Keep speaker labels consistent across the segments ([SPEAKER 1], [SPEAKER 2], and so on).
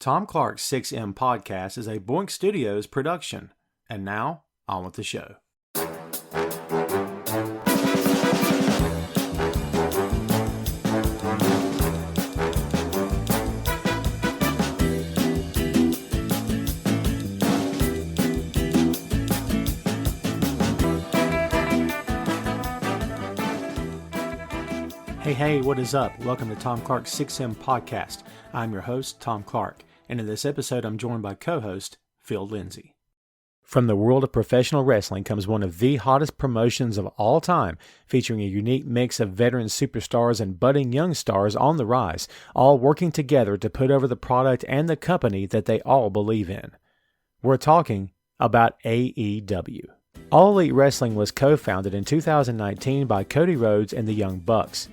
[SPEAKER 1] Tom Clark's 6M podcast is a Boink Studios production. And now, on with the show. Hey, what is up? Welcome to Tom Clark's 6M podcast. I'm your host, Tom Clark, and in this episode I'm joined by co-host Phil Lindsey. From the world of professional wrestling comes one of the hottest promotions of all time, featuring a unique mix of veteran superstars and budding young stars on the rise, all working together to put over the product and the company that they all believe in. We're talking about AEW. All Elite Wrestling was co-founded in 2019 by Cody Rhodes and the Young Bucks.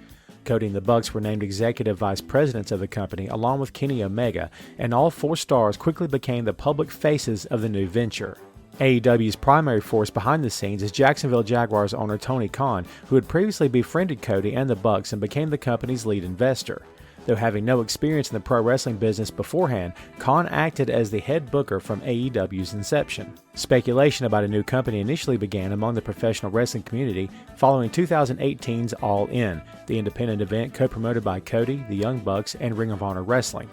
[SPEAKER 1] Cody and the Bucks were named executive vice presidents of the company along with Kenny Omega, and all four stars quickly became the public faces of the new venture. AEW's primary force behind the scenes is Jacksonville Jaguars owner Tony Khan, who had previously befriended Cody and the Bucks and became the company's lead investor. Though having no experience in the pro wrestling business beforehand, Khan acted as the head booker from AEW's inception. Speculation about a new company initially began among the professional wrestling community following 2018's All In, the independent event co-promoted by Cody, the Young Bucks, and Ring of Honor Wrestling.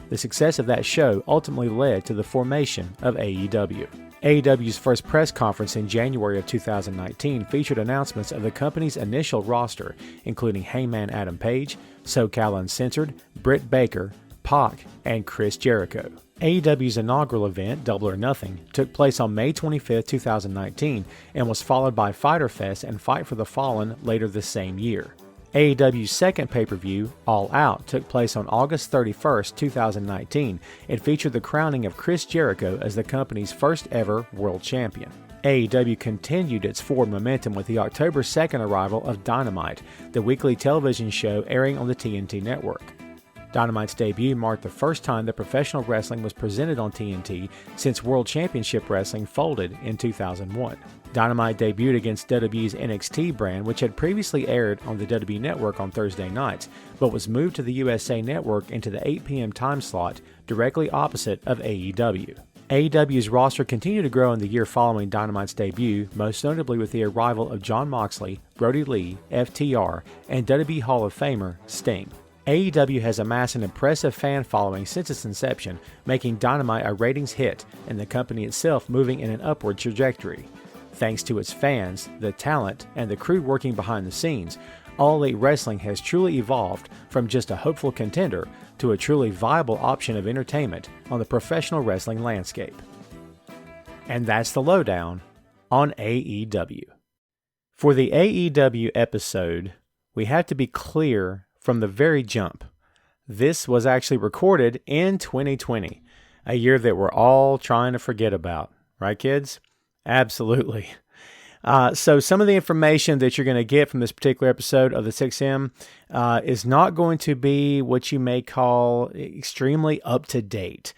[SPEAKER 1] The success of that show ultimately led to the formation of AEW. AEW's first press conference in January of 2019 featured announcements of the company's initial roster, including Hangman Adam Page, SoCal Uncensored, Britt Baker, Pac, and Chris Jericho. AEW's inaugural event, Double or Nothing, took place on May 25, 2019, and was followed by Fyter Fest and Fight for the Fallen later the same year. AEW's second pay-per-view, All Out, took place on August 31, 2019, and featured the crowning of Chris Jericho as the company's first ever world champion. AEW continued its forward momentum with the October 2nd arrival of Dynamite, the weekly television show airing on the TNT network. Dynamite's debut marked the first time that professional wrestling was presented on TNT since World Championship Wrestling folded in 2001. Dynamite debuted against WWE's NXT brand, which had previously aired on the WWE Network on Thursday nights, but was moved to the USA Network into the 8 p.m. time slot directly opposite of AEW. AEW's roster continued to grow in the year following Dynamite's debut, most notably with the arrival of Jon Moxley, Brody Lee, FTR, and WWE Hall of Famer Sting. AEW has amassed an impressive fan following since its inception, making Dynamite a ratings hit and the company itself moving in an upward trajectory. Thanks to its fans, the talent, and the crew working behind the scenes, All Elite Wrestling has truly evolved from just a hopeful contender to a truly viable option of entertainment on the professional wrestling landscape. And that's the lowdown on AEW. For the AEW episode, we have to be clear from the very jump. This was actually recorded in 2020, a year that we're all trying to forget about. Right, kids? Absolutely. So some of the information that you're going to get from this particular episode of the 6M is not going to be what you may call extremely up-to-date.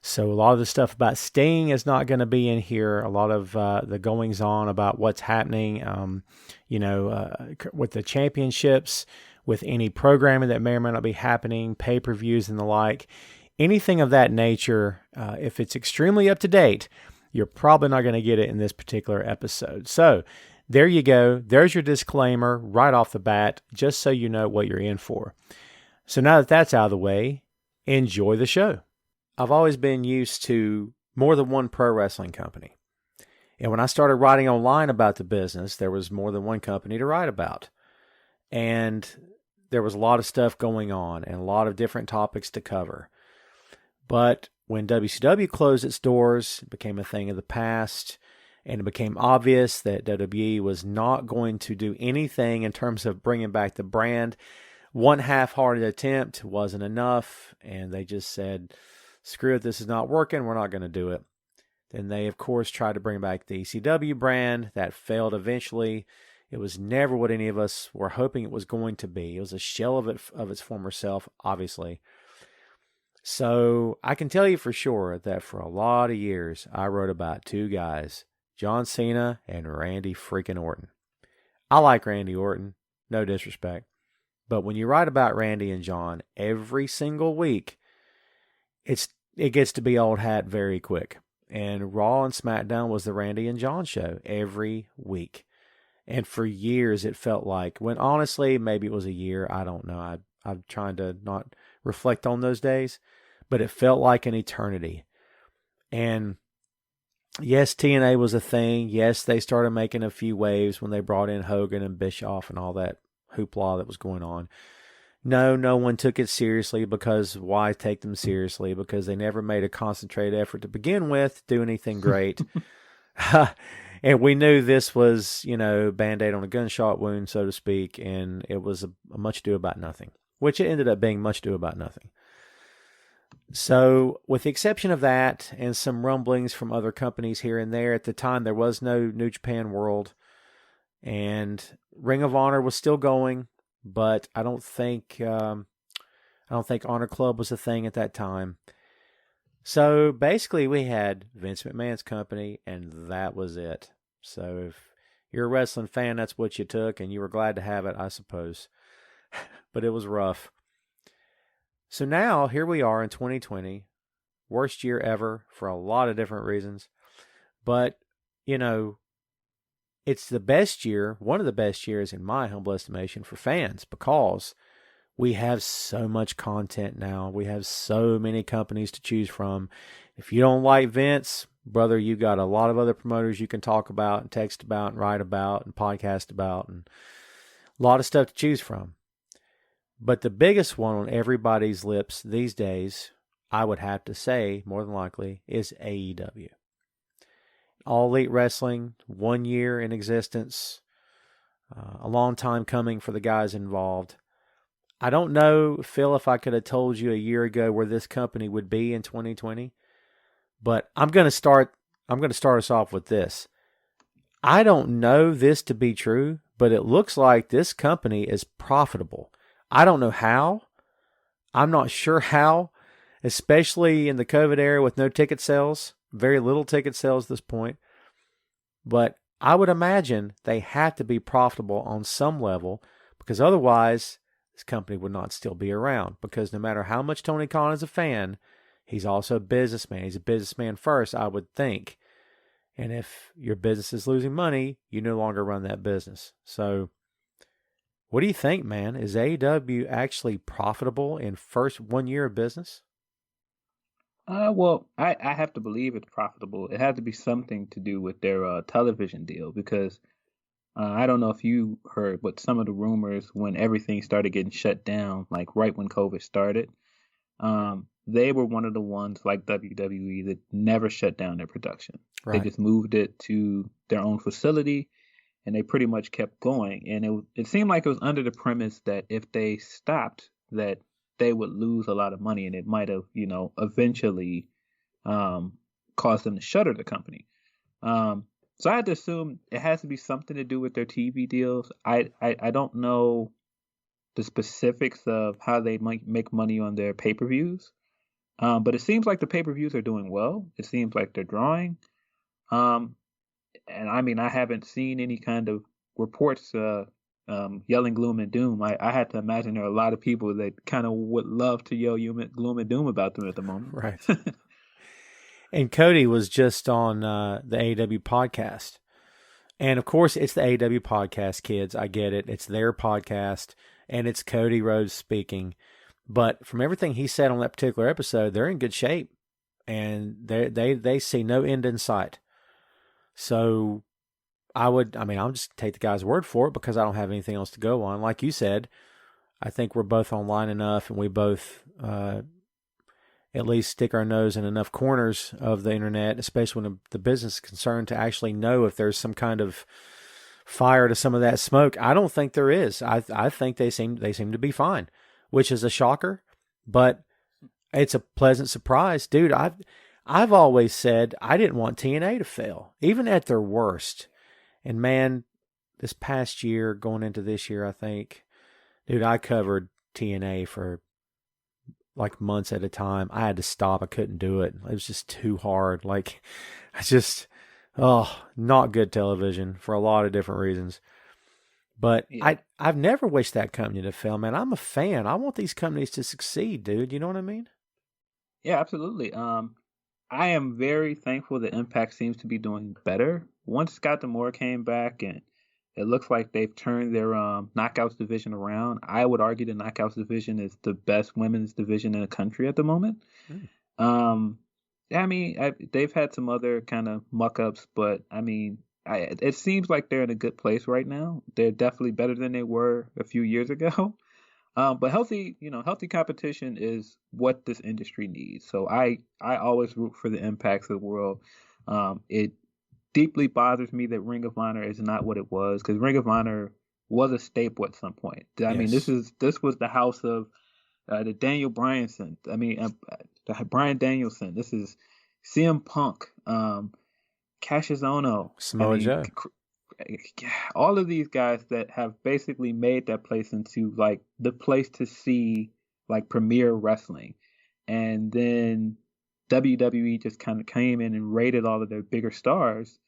[SPEAKER 1] So a lot of the stuff about Sting is not going to be in here. A lot of the goings-on about what's happening, with the championships, with any programming that may or may not be happening, pay-per-views and the like. Anything of that nature, if it's extremely up-to-date, you're probably not going to get it in this particular episode. So there you go. There's your disclaimer right off the bat, just so you know what you're in for. So now that that's out of the way, enjoy the show. I've always been used to more than one pro wrestling company. And when I started writing online about the business, there was more than one company to write about. And there was a lot of stuff going on and a lot of different topics to cover. But when WCW closed its doors, it became a thing of the past, and it became obvious that WWE was not going to do anything in terms of bringing back the brand. One half-hearted attempt wasn't enough, and they just said, screw it, this is not working, we're not going to do it. Then they, of course, tried to bring back the ECW brand. That failed eventually. It was never what any of us were hoping it was going to be. It was a shell of its former self, obviously. So I can tell you for sure that for a lot of years, I wrote about two guys, John Cena and Randy freaking Orton. I like Randy Orton, no disrespect. But when you write about Randy and John every single week, it's it gets to be old hat very quick. And Raw and SmackDown was the Randy and John show every week. And for years, it felt like, when honestly, maybe it was a year. I don't know. I'm trying to not reflect on those days, but it felt like an eternity. And yes, TNA was a thing. Yes, they started making a few waves when they brought in Hogan and Bischoff and all that hoopla that was going on. No one took it seriously, because why take them seriously? Because they never made a concentrated effort to begin with to do anything great. And we knew this was, Band-Aid on a gunshot wound, so to speak, and it was a much ado about nothing, which it ended up being much ado about nothing. So with the exception of that and some rumblings from other companies here and there, at the time there was no New Japan World, and Ring of Honor was still going, but I don't think Honor Club was a thing at that time. So basically we had Vince McMahon's company, and that was it. So if you're a wrestling fan, that's what you took, and you were glad to have it, I suppose. But it was rough. So now, here we are in 2020, worst year ever for a lot of different reasons. But, it's the best year, one of the best years in my humble estimation for fans, because we have so much content now. We have so many companies to choose from. If you don't like Vince, brother, you got a lot of other promoters you can talk about and text about and write about and podcast about, and a lot of stuff to choose from. But the biggest one on everybody's lips these days, I would have to say, more than likely, is AEW. All Elite Wrestling, 1 year in existence, a long time coming for the guys involved. I don't know, Phil, if I could have told you a year ago where this company would be in 2020, but I'm going to start us off with this. I don't know this to be true, but it looks like this company is profitable. I don't know how. I'm not sure how, especially in the COVID era with no ticket sales, very little ticket sales at this point. But I would imagine they have to be profitable on some level, because otherwise this company would not still be around. Because no matter how much Tony Khan is a fan, he's also a businessman. He's a businessman first, I would think. And if your business is losing money, you no longer run that business. So what do you think, man? Is AEW actually profitable in first 1 year of business?
[SPEAKER 2] Well, I have to believe it's profitable. It had to be something to do with their television deal, because I don't know if you heard, but some of the rumors when everything started getting shut down, like right when COVID started, they were one of the ones, like WWE, that never shut down their production. They
[SPEAKER 1] Right.
[SPEAKER 2] just moved it to their own facility, and they pretty much kept going. And it seemed like it was under the premise that if they stopped, that they would lose a lot of money, and it might have, eventually caused them to shutter the company. So I had to assume it has to be something to do with their TV deals. I don't know the specifics of how they might make money on their pay-per-views, but it seems like the pay-per-views are doing well. It seems like they're drawing. And I mean, I haven't seen any kind of reports yelling gloom and doom. I had to imagine there are a lot of people that kind of would love to yell gloom and doom about them at the moment.
[SPEAKER 1] Right. And Cody was just on the AEW podcast. And of course, it's the AEW podcast, kids. I get it. It's their podcast, and it's Cody Rhodes speaking. But from everything he said on that particular episode, they're in good shape, and they see no end in sight. So I'll just take the guy's word for it, because I don't have anything else to go on. Like you said, I think we're both online enough, and we both at least stick our nose in enough corners of the internet, especially when the business is concerned, to actually know if there's some kind of fire to some of that smoke. I don't think there is. I think they seem to be fine, which is a shocker, but it's a pleasant surprise. Dude, I've always said I didn't want TNA to fail, even at their worst. And man, this past year, going into this year, I think, dude, I covered TNA for like months at a time. I had to stop. I couldn't do it. It was just too hard. Like, not good television for a lot of different reasons. But
[SPEAKER 2] Yeah.
[SPEAKER 1] I've never wished that company to fail, man. I'm a fan. I want these companies to succeed, dude. You know what I mean?
[SPEAKER 2] Yeah, absolutely. I am very thankful that Impact seems to be doing better. Once Scott D'Amore came back and it looks like they've turned their knockouts division around. I would argue the knockouts division is the best women's division in the country at the moment.
[SPEAKER 1] Mm.
[SPEAKER 2] Yeah, I mean, they've had some other kind of muck ups, but I mean, it seems like they're in a good place right now. They're definitely better than they were a few years ago. But healthy competition is what this industry needs. So I always root for the Impacts of the world. It deeply bothers me that Ring of Honor is not what it was, because Ring of Honor was a staple at some point. I mean,
[SPEAKER 1] Yes.
[SPEAKER 2] this was the house of the Daniel Bryanson. I mean, the Bryan Danielson. This is CM Punk, Cassius Ohno. I
[SPEAKER 1] Samoa
[SPEAKER 2] mean,
[SPEAKER 1] Joe.
[SPEAKER 2] all of these guys that have basically made that place into like the place to see like premier wrestling. And then WWE just kind of came in and raided all of their bigger stars,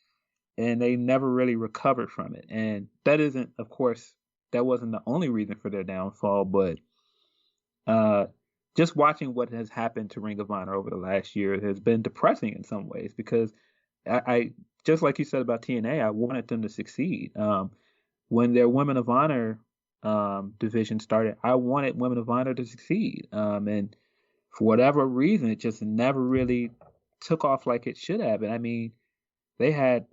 [SPEAKER 2] and they never really recovered from it. And that isn't, of course, that wasn't the only reason for their downfall, but uh, just watching what has happened to Ring of Honor over the last year has been depressing in some ways, because I just like you said about TNA, I wanted them to succeed. When their Women of Honor division started, I wanted Women of Honor to succeed. And for whatever reason, it just never really took off like it should have. And I mean, they had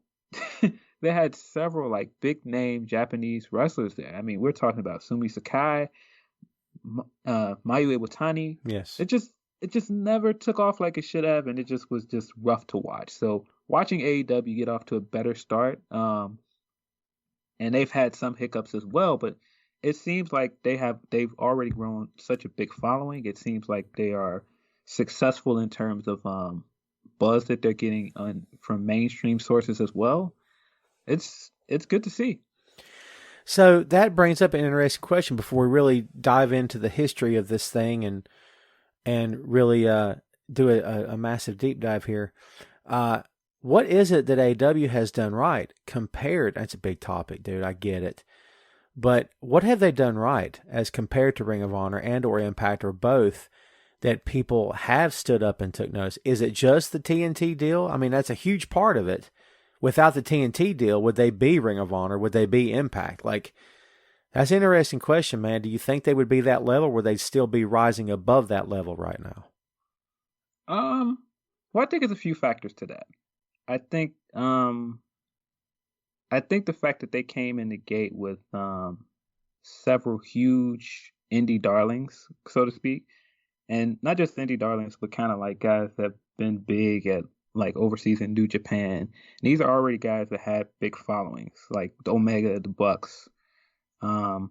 [SPEAKER 2] they had several like big name Japanese wrestlers there. I mean, we're talking about Sumi Sakai, Mayu Iwatani.
[SPEAKER 1] Yes.
[SPEAKER 2] It just never took off like it should have, and it just was just rough to watch. So watching AEW get off to a better start, and they've had some hiccups as well, but it seems like they've already grown such a big following. It seems like they are successful in terms of buzz that they're getting from mainstream sources as well. It's good to see.
[SPEAKER 1] So that brings up an interesting question before we really dive into the history of this thing and really do a massive deep dive here. What is it that AEW has done right compared? That's a big topic, dude. I get it. But what have they done right as compared to Ring of Honor and or Impact or both that people have stood up and took notice? Is it just the TNT deal? I mean, that's a huge part of it. Without the TNT deal, would they be Ring of Honor? Would they be Impact? Like, that's an interesting question, man. Do you think they would be that level, or would they still be rising above that level right now?
[SPEAKER 2] Well, I think there's a few factors to that. I think the fact that they came in the gate with several huge indie darlings, so to speak, and not just indie darlings, but kind of like guys that have been big at like overseas in New Japan. And these are already guys that had big followings, like the Omega, the Bucks, and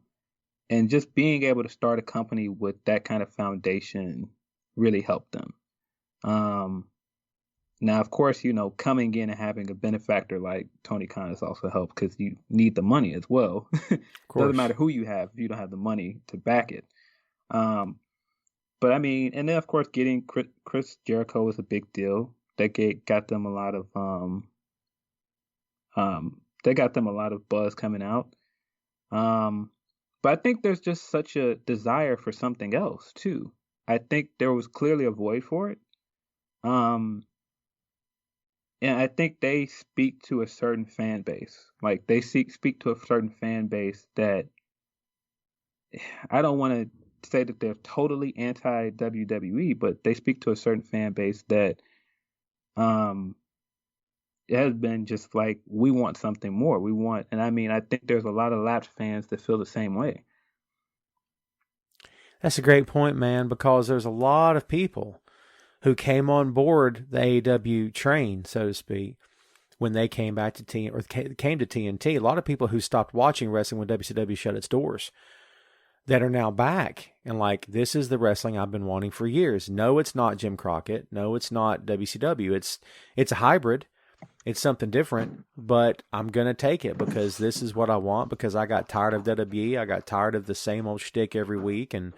[SPEAKER 2] just being able to start a company with that kind of foundation really helped them. Now, of course, coming in and having a benefactor like Tony Khan has also helped, because you need the money as well. Doesn't matter who you have if you don't have the money to back it. But I mean, and then of course, getting Chris Jericho was a big deal. That got them a lot of they got them a lot of buzz coming out. But I think there's just such a desire for something else too. I think there was clearly a void for it. And I think they speak to a certain fan base. Like they speak to a certain fan base that I don't want to say that they're totally anti WWE, but they speak to a certain fan base that it has been just like, we want something more. And I mean, I think there's a lot of lapsed fans that feel the same way.
[SPEAKER 1] That's a great point, man, because there's a lot of people who came on board the AEW train, so to speak, when they came back to came to TNT. A lot of people who stopped watching wrestling when WCW shut its doors that are now back and like, this is the wrestling I've been wanting for years. No, it's not Jim Crockett. No, it's not WCW. It's a hybrid. It's something different, but I'm going to take it because this is what I want, because I got tired of WWE. I got tired of the same old shtick every week. And,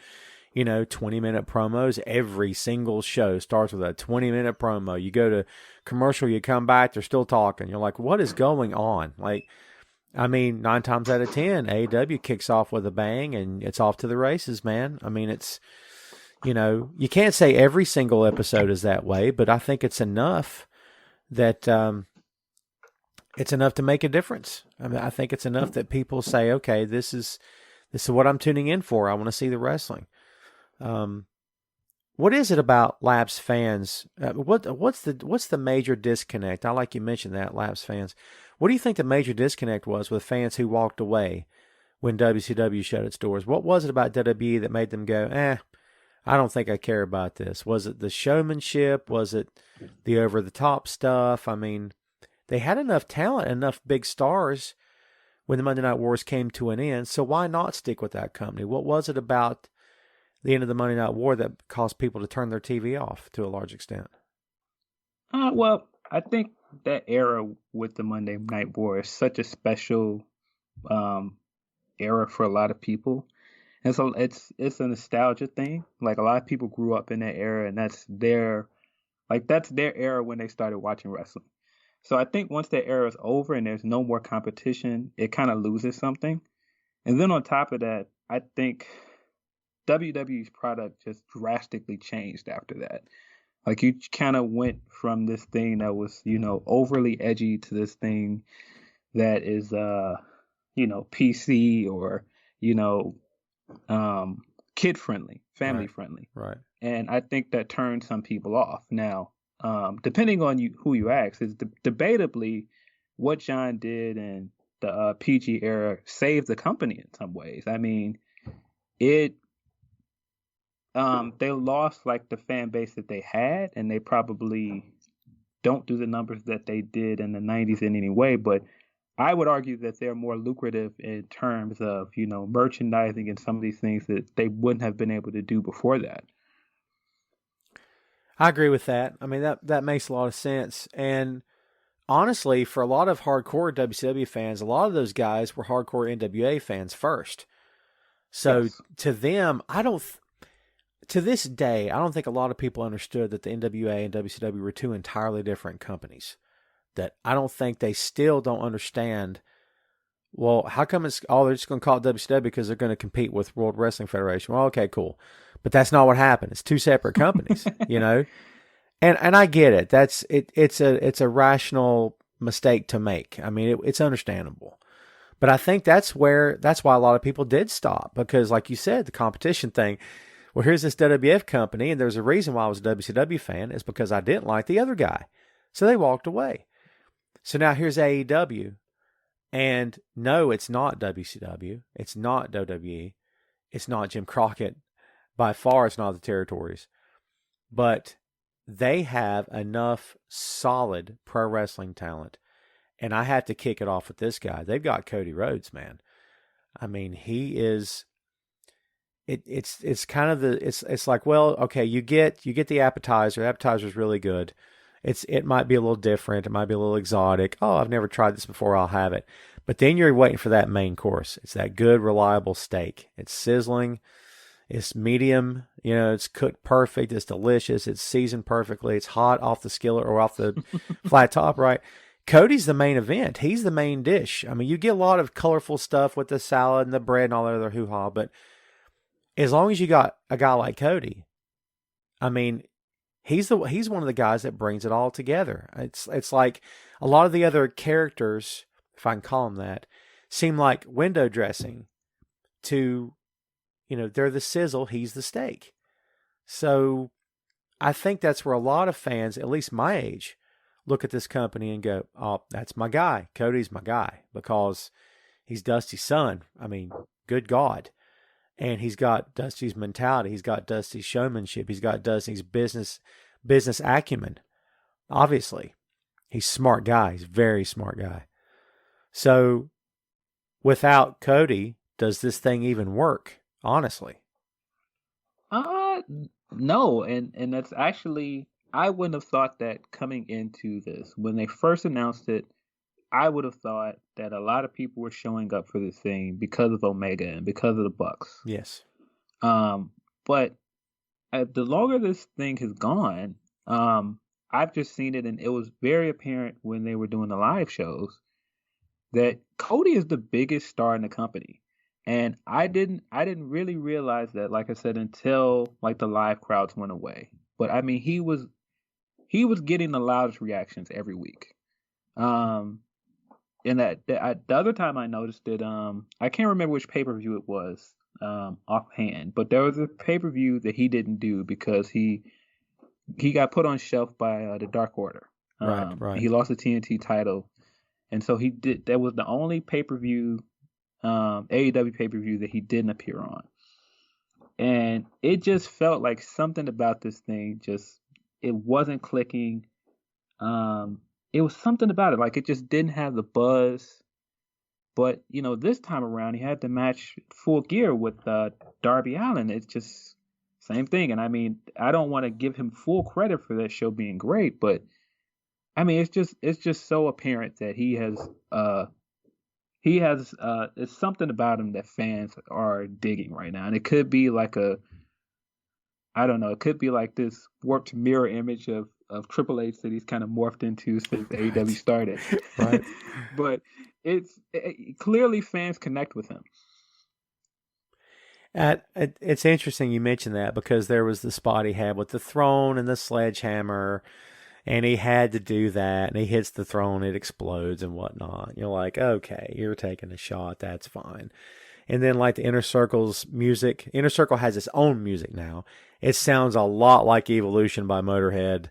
[SPEAKER 1] 20-minute promos. Every single show starts with a 20-minute promo. You go to commercial, you come back, they're still talking. You're like, what is going on? Like, I mean, 9 times out of 10, AEW kicks off with a bang and it's off to the races, man. I mean, it's, You can't say every single episode is that way, but I think it's enough that it's enough to make a difference. I mean, I think it's enough that people say, okay, this is what I'm tuning in for. I want to see the wrestling. What is it about Labs fans? What's the major disconnect? I like you mentioned that, Labs fans. What do you think the major disconnect was with fans who walked away when WCW shut its doors? What was it about WWE that made them go, I don't think I care about this? Was it the showmanship? Was it the over-the-top stuff? I mean, they had enough talent, enough big stars when the Monday Night Wars came to an end, so why not stick with that company? What was it about the end of the Monday Night War that caused people to turn their TV off to a large extent?
[SPEAKER 2] Well, I think that era with the Monday Night War is such a special era for a lot of people. And so it's a nostalgia thing. Like a lot of people grew up in that era, and that's their era when they started watching wrestling. So I think once that era is over and there's no more competition, it kind of loses something. And then on top of that, I think WWE's product just drastically changed after that. Like you kind of went from this thing that was, overly edgy to this thing that is, PC or, kid friendly, family friendly.
[SPEAKER 1] Right.
[SPEAKER 2] And I think that turned some people off. Now, depending on who you ask, is debatably what John did in the PG era saved the company in some ways. I mean, they lost like the fan base that they had, and they probably don't do the numbers that they did in the 90s in any way, but I would argue that they're more lucrative in terms of, merchandising and some of these things that they wouldn't have been able to do before that.
[SPEAKER 1] I agree with that. I mean, that makes a lot of sense. And honestly, for a lot of hardcore WCW fans, a lot of those guys were hardcore NWA fans first. So
[SPEAKER 2] Yes.
[SPEAKER 1] to them, to this day, I don't think a lot of people understood that the NWA and WCW were two entirely different companies. That I don't think they still don't understand. Well, how come they're just going to call it WCW because they're going to compete with World Wrestling Federation? Well, okay, cool. But that's not what happened. It's two separate companies, And I get it. It's a rational mistake to make. I mean, it's understandable. But I think that's why a lot of people did stop because, like you said, the competition thing. Well, here's this WWF company, and there's a reason why I was a WCW fan is because I didn't like the other guy. So they walked away. So now here's AEW. And no, it's not WCW. It's not WWE. It's not Jim Crockett. By far, it's not the territories. But they have enough solid pro wrestling talent. And I have to kick it off with this guy. They've got Cody Rhodes, man. I mean, he is... It's kind of it's like, well, okay, you get the appetizer. The appetizer's really good. It might be a little different. It might be a little exotic. Oh, I've never tried this before. I'll have it. But then you're waiting for that main course. It's that good, reliable steak. It's sizzling. It's medium. It's cooked perfect. It's delicious. It's seasoned perfectly. It's hot off the skillet or off the flat top, right? Cody's the main event. He's the main dish. I mean, you get a lot of colorful stuff with the salad and the bread and all that other hoo-ha, but as long as you got a guy like Cody, I mean, he's one of the guys that brings it all together. It's like a lot of the other characters, if I can call them that, seem like window dressing to, they're the sizzle, he's the steak. So I think that's where a lot of fans, at least my age, look at this company and go, oh, that's my guy. Cody's my guy because he's Dusty's son. I mean, good God. And he's got Dusty's mentality. He's got Dusty's showmanship. He's got Dusty's business acumen. Obviously, he's a smart guy. He's a very smart guy. So, without Cody, does this thing even work? Honestly,
[SPEAKER 2] no, and that's actually I wouldn't have thought that coming into this when they first announced it. I would have thought that a lot of people were showing up for this thing because of Omega and because of the Bucks.
[SPEAKER 1] yes.
[SPEAKER 2] But the longer this thing has gone, I've just seen it, and it was very apparent when they were doing the live shows that Cody is the biggest star in the company. And I didn't really realize that, like I said, until like the live crowds went away. But I mean, he was getting the loudest reactions every week. Um, and the other time I noticed it, I can't remember which pay-per-view it was, offhand, but there was a pay-per-view that he didn't do because he got put on shelf by the Dark Order.
[SPEAKER 1] Right, right.
[SPEAKER 2] He lost the TNT title, and so he did. That was the only pay-per-view, AEW pay-per-view that he didn't appear on, and it just felt like something about this thing just it wasn't clicking. It was something about it, like it just didn't have the buzz. But this time around, he had the match Full Gear with Darby Allin. It's just same thing. And I mean, I don't want to give him full credit for that show being great, but I mean, it's just so apparent that he has it's something about him that fans are digging right now, and it could be like I don't know, it could be like this warped mirror image of Triple H that he's kind of morphed into since AEW started.
[SPEAKER 1] Right.
[SPEAKER 2] But clearly fans connect with him.
[SPEAKER 1] It's interesting you mentioned that because there was the spot he had with the throne and the sledgehammer, and he had to do that, and he hits the throne, it explodes and whatnot. You're like, okay, you're taking a shot, that's fine. And then like the Inner Circle's music, Inner Circle has its own music now. It sounds a lot like Evolution by Motorhead.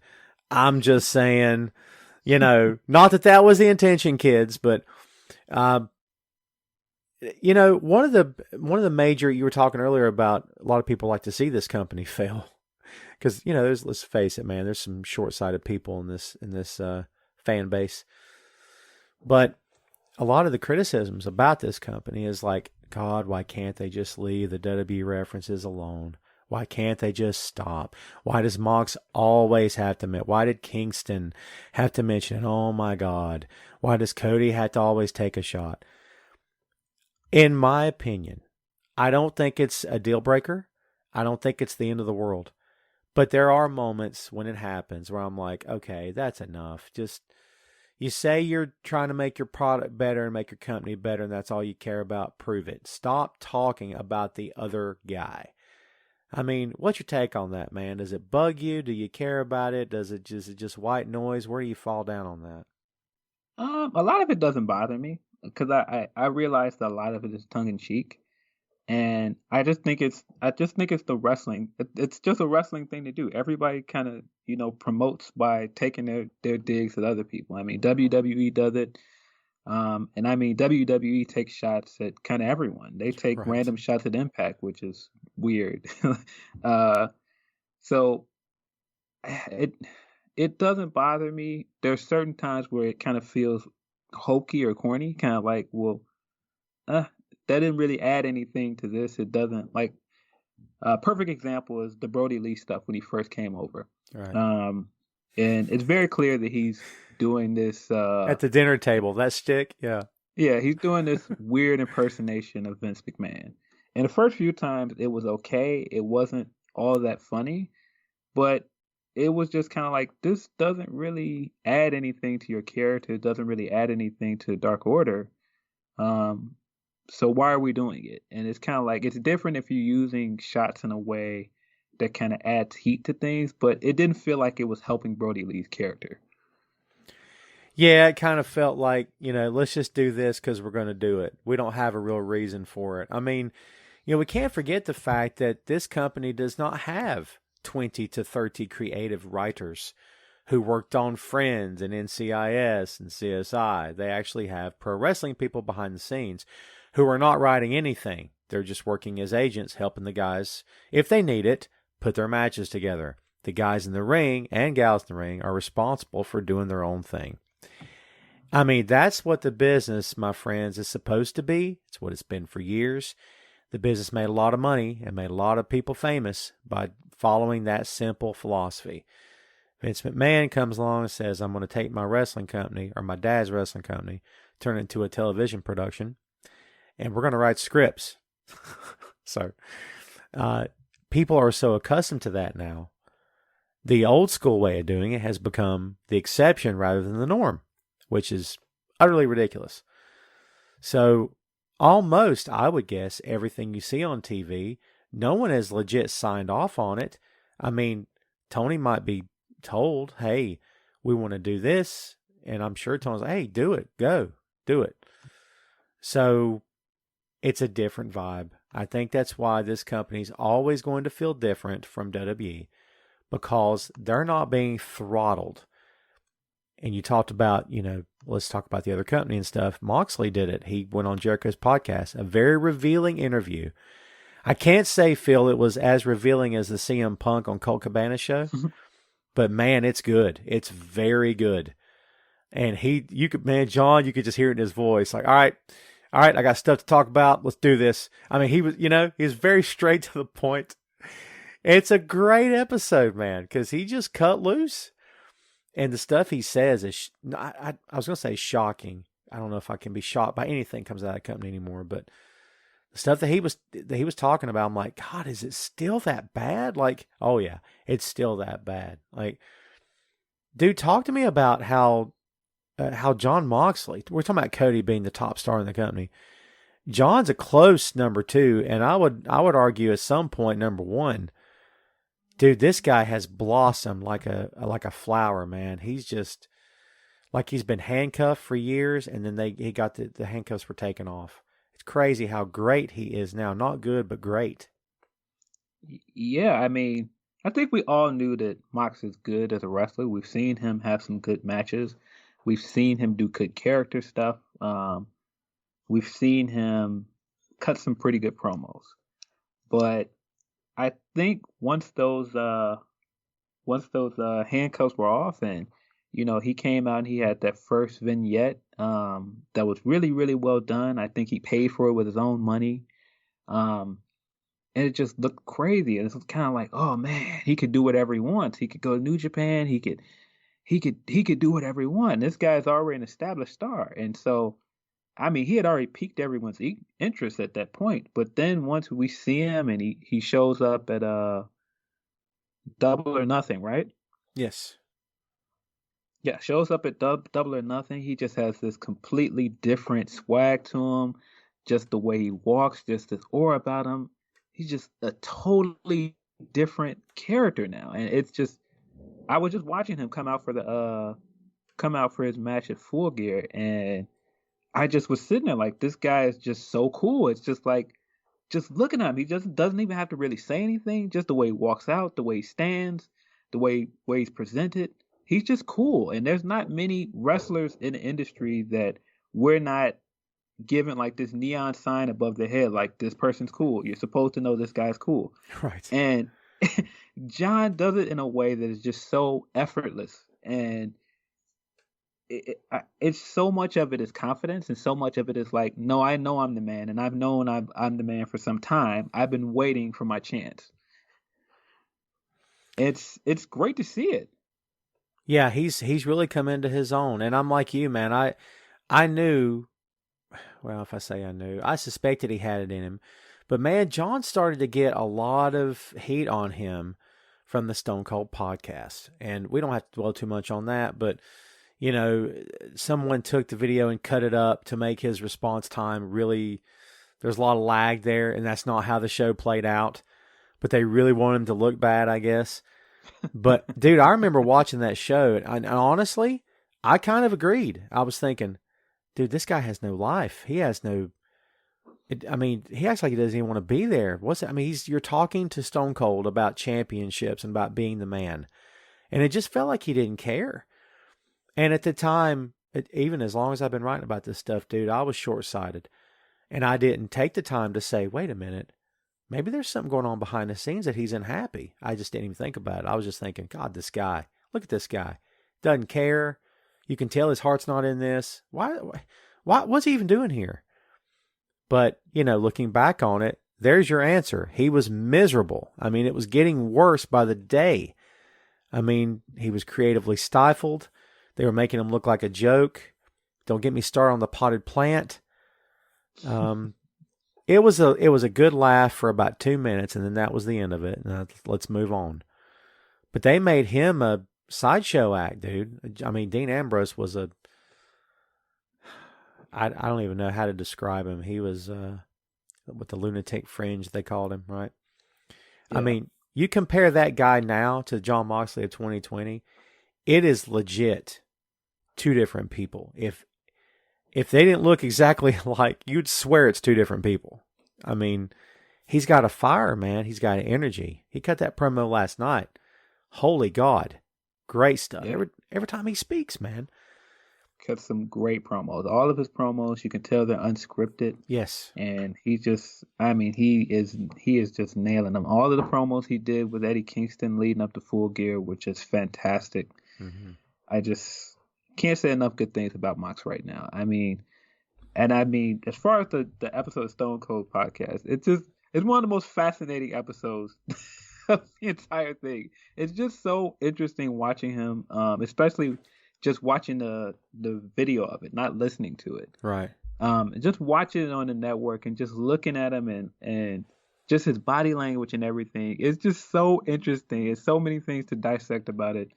[SPEAKER 1] I'm just saying, not that was the intention, kids, but one of the major, you were talking earlier about a lot of people like to see this company fail because let's face it, man, there's some short-sighted people in this fan base, but a lot of the criticisms about this company is like, God, why can't they just leave the WWE references alone? Why can't they just stop? Why does Mox always have to mention? Why did Kingston have to mention it? Oh my God. Why does Cody have to always take a shot? In my opinion, I don't think it's a deal breaker. I don't think it's the end of the world. But there are moments when it happens where I'm like, okay, that's enough. Just, you say you're trying to make your product better and make your company better, and that's all you care about, prove it. Stop talking about the other guy. I mean, what's your take on that, man? Does it bug you? Do you care about it? Is it just white noise? Where do you fall down on that?
[SPEAKER 2] A lot of it doesn't bother me because I realize that a lot of it is tongue in cheek, and I just think it's the wrestling. It's just a wrestling thing to do. Everybody kind of promotes by taking their digs at other people. I mean, WWE does it. And I mean, WWE takes shots at kind of everyone. They take
[SPEAKER 1] Right.
[SPEAKER 2] random shots at Impact, which is weird. uh, so it it doesn't bother me. There's certain times where it kind of feels hokey or corny, kind of like, well, that didn't really add anything to this. It doesn't like. A perfect example is the Brody Lee stuff when he first came over.
[SPEAKER 1] Right.
[SPEAKER 2] And it's very clear that he's doing this.
[SPEAKER 1] At the dinner table, that stick, yeah.
[SPEAKER 2] Yeah, he's doing this weird impersonation of Vince McMahon. And the first few times it was okay. It wasn't all that funny, but it was just kind of like this doesn't really add anything to your character. It doesn't really add anything to Dark Order. Um, so why are we doing it? And it's kind of like it's different if you're using shots in a way that kind of adds heat to things, but it didn't feel like it was helping Brody Lee's character.
[SPEAKER 1] Yeah, it kind of felt like, let's just do this because we're going to do it. We don't have a real reason for it. I mean, we can't forget the fact that this company does not have 20 to 30 creative writers who worked on Friends and NCIS and CSI. They actually have pro wrestling people behind the scenes who are not writing anything. They're just working as agents, helping the guys, if they need it, put their matches together. The guys in the ring and gals in the ring are responsible for doing their own thing. I mean, that's what the business, my friends, is supposed to be. It's what it's been for years. The business made a lot of money and made a lot of people famous by following that simple philosophy. Vince McMahon comes along and says, I'm going to take my wrestling company, or my dad's wrestling company, turn it into a television production, and we're going to write scripts. So people are so accustomed to that now. The old school way of doing it has become the exception rather than the norm, which is utterly ridiculous. So almost, I would guess, everything you see on TV, no one has legit signed off on it. I mean, Tony might be told, hey, we want to do this. And I'm sure Tony's like, hey, do it. Go. Do it. So it's a different vibe. I think that's why this company's always going to feel different from WWE because they're not being throttled. And you talked about, let's talk about the other company and stuff. Moxley did it. He went on Jericho's podcast, a very revealing interview. I can't say, Phil, it was as revealing as the CM Punk on Colt Cabana show, but man, it's good. It's very good. And John, you could just hear it in his voice. Like, all right, I got stuff to talk about. Let's do this. I mean, he was very straight to the point. It's a great episode, man, because he just cut loose. And the stuff he says is, I was going to say shocking. I don't know if I can be shocked by anything that comes out of that company anymore, but the stuff that he was talking about, I'm like, God, is it still that bad? Like, oh yeah, it's still that bad. Like, dude, talk to me about how Jon Moxley, we're talking about Cody being the top star in the company. John's a close number 2, and I would argue at some point number 1. Dude, this guy has blossomed like a flower, man. He's just like he's been handcuffed for years, and then he got the handcuffs were taken off. It's crazy how great he is now. Not good, but great.
[SPEAKER 2] Yeah, I mean, I think we all knew that Mox is good as a wrestler. We've seen him have some good matches. We've seen him do good character stuff. We've seen him cut some pretty good promos. But I think once those handcuffs were off, and he came out and he had that first vignette that was really, really well done. I think he paid for it with his own money, and it just looked crazy. And it was kind of like, oh man, he could do whatever he wants. He could go to New Japan. He could do whatever he wants. This guy's already an established star, and so. I mean, he had already piqued everyone's interest at that point. But then once we see him and he shows up at Double or Nothing, right?
[SPEAKER 1] Yes.
[SPEAKER 2] Yeah, shows up at Double or Nothing. He just has this completely different swag to him. Just the way he walks, just this aura about him. He's just a totally different character now. And it's just, I was just watching him come out for his match at Full Gear, and I just was sitting there like, this guy is just so cool. It's just like, just looking at him. He just doesn't even have to really say anything. Just the way he walks out, the way he stands, the way he's presented. He's just cool. And there's not many wrestlers in the industry that we're not given like this neon sign above their head, like this person's cool. You're supposed to know this guy's cool.
[SPEAKER 1] Right.
[SPEAKER 2] And John does it in a way that is just so effortless. And it's so much of it is confidence, and so much of it is like, no, I know I'm the man, and I've known I'm the man for some time. I've been waiting for my chance. It's great to see it.
[SPEAKER 1] Yeah, he's really come into his own, and I'm like you, man. I knew, well, if I say I knew, I suspected he had it in him, but man, John started to get a lot of heat on him from the Stone Cold podcast, and we don't have to dwell too much on that, but. Someone took the video and cut it up to make his response time really, there's a lot of lag there, and that's not how the show played out. But they really want him to look bad, I guess. But, dude, I remember watching that show, and honestly, I kind of agreed. I was thinking, dude, this guy has no life. He has no, he acts like he doesn't even want to be there. You're talking to Stone Cold about championships and about being the man. And it just felt like he didn't care. And at the time, even as long as I've been writing about this stuff, dude, I was short-sighted. And I didn't take the time to say, wait a minute, maybe there's something going on behind the scenes that he's unhappy. I just didn't even think about it. I was just thinking, God, this guy, look at this guy. Doesn't care. You can tell his heart's not in this. Why what's he even doing here? But, looking back on it, there's your answer. He was miserable. It was getting worse by the day. He was creatively stifled. They were making him look like a joke. Don't get me started on the potted plant. It was a good laugh for about 2 minutes, and then that was the end of it. Let's move on. But they made him a sideshow act, dude. Dean Ambrose was I don't even know how to describe him. He was with the lunatic fringe, they called him, right?
[SPEAKER 2] Yeah.
[SPEAKER 1] I mean, you compare that guy now to John Moxley of 2020, it is legit two different people. If they didn't look exactly like, you'd swear it's two different people. I mean, he's got a fire, man. He's got energy. He cut that promo last night. Holy God. Great stuff.
[SPEAKER 2] Yeah.
[SPEAKER 1] Every time he speaks, man.
[SPEAKER 2] Cut some great promos. All of his promos, you can tell they're unscripted.
[SPEAKER 1] Yes.
[SPEAKER 2] And he just, I mean, he is just nailing them. All of the promos he did with Eddie Kingston leading up to Full Gear were just fantastic.
[SPEAKER 1] Mm-hmm.
[SPEAKER 2] I just can't say enough good things about Mox right now. I mean, as far as the episode of Stone Cold podcast, it's one of the most fascinating episodes of the entire thing. It's just so interesting watching him, especially just watching the video of it, not listening to it.
[SPEAKER 1] Right.
[SPEAKER 2] Just watching it on the network and just looking at him and just his body language and everything. It's just so interesting. There's so many things to dissect about it.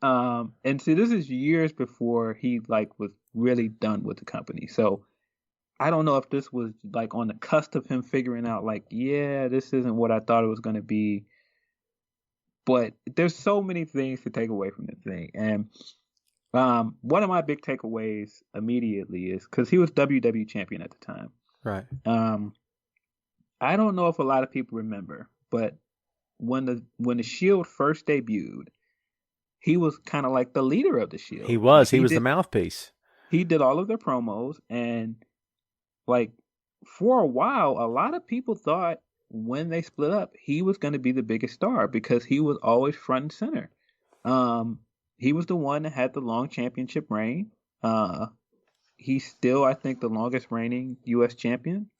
[SPEAKER 2] And see, this is years before he was really done with the company. So I don't know if this was on the cusp of him figuring out yeah, this isn't what I thought it was going to be. But there's so many things to take away from the thing. And one of my big takeaways immediately is because he was WWE champion at the time.
[SPEAKER 1] Right.
[SPEAKER 2] I don't know if a lot of people remember, but when the Shield first debuted, he was kind of like the leader of the Shield.
[SPEAKER 1] He was. He was the mouthpiece.
[SPEAKER 2] He did all of their promos, and for a while, a lot of people thought when they split up, he was going to be the biggest star because he was always front and center. He was the one that had the long championship reign. He's still, I think, the longest reigning U.S. champion.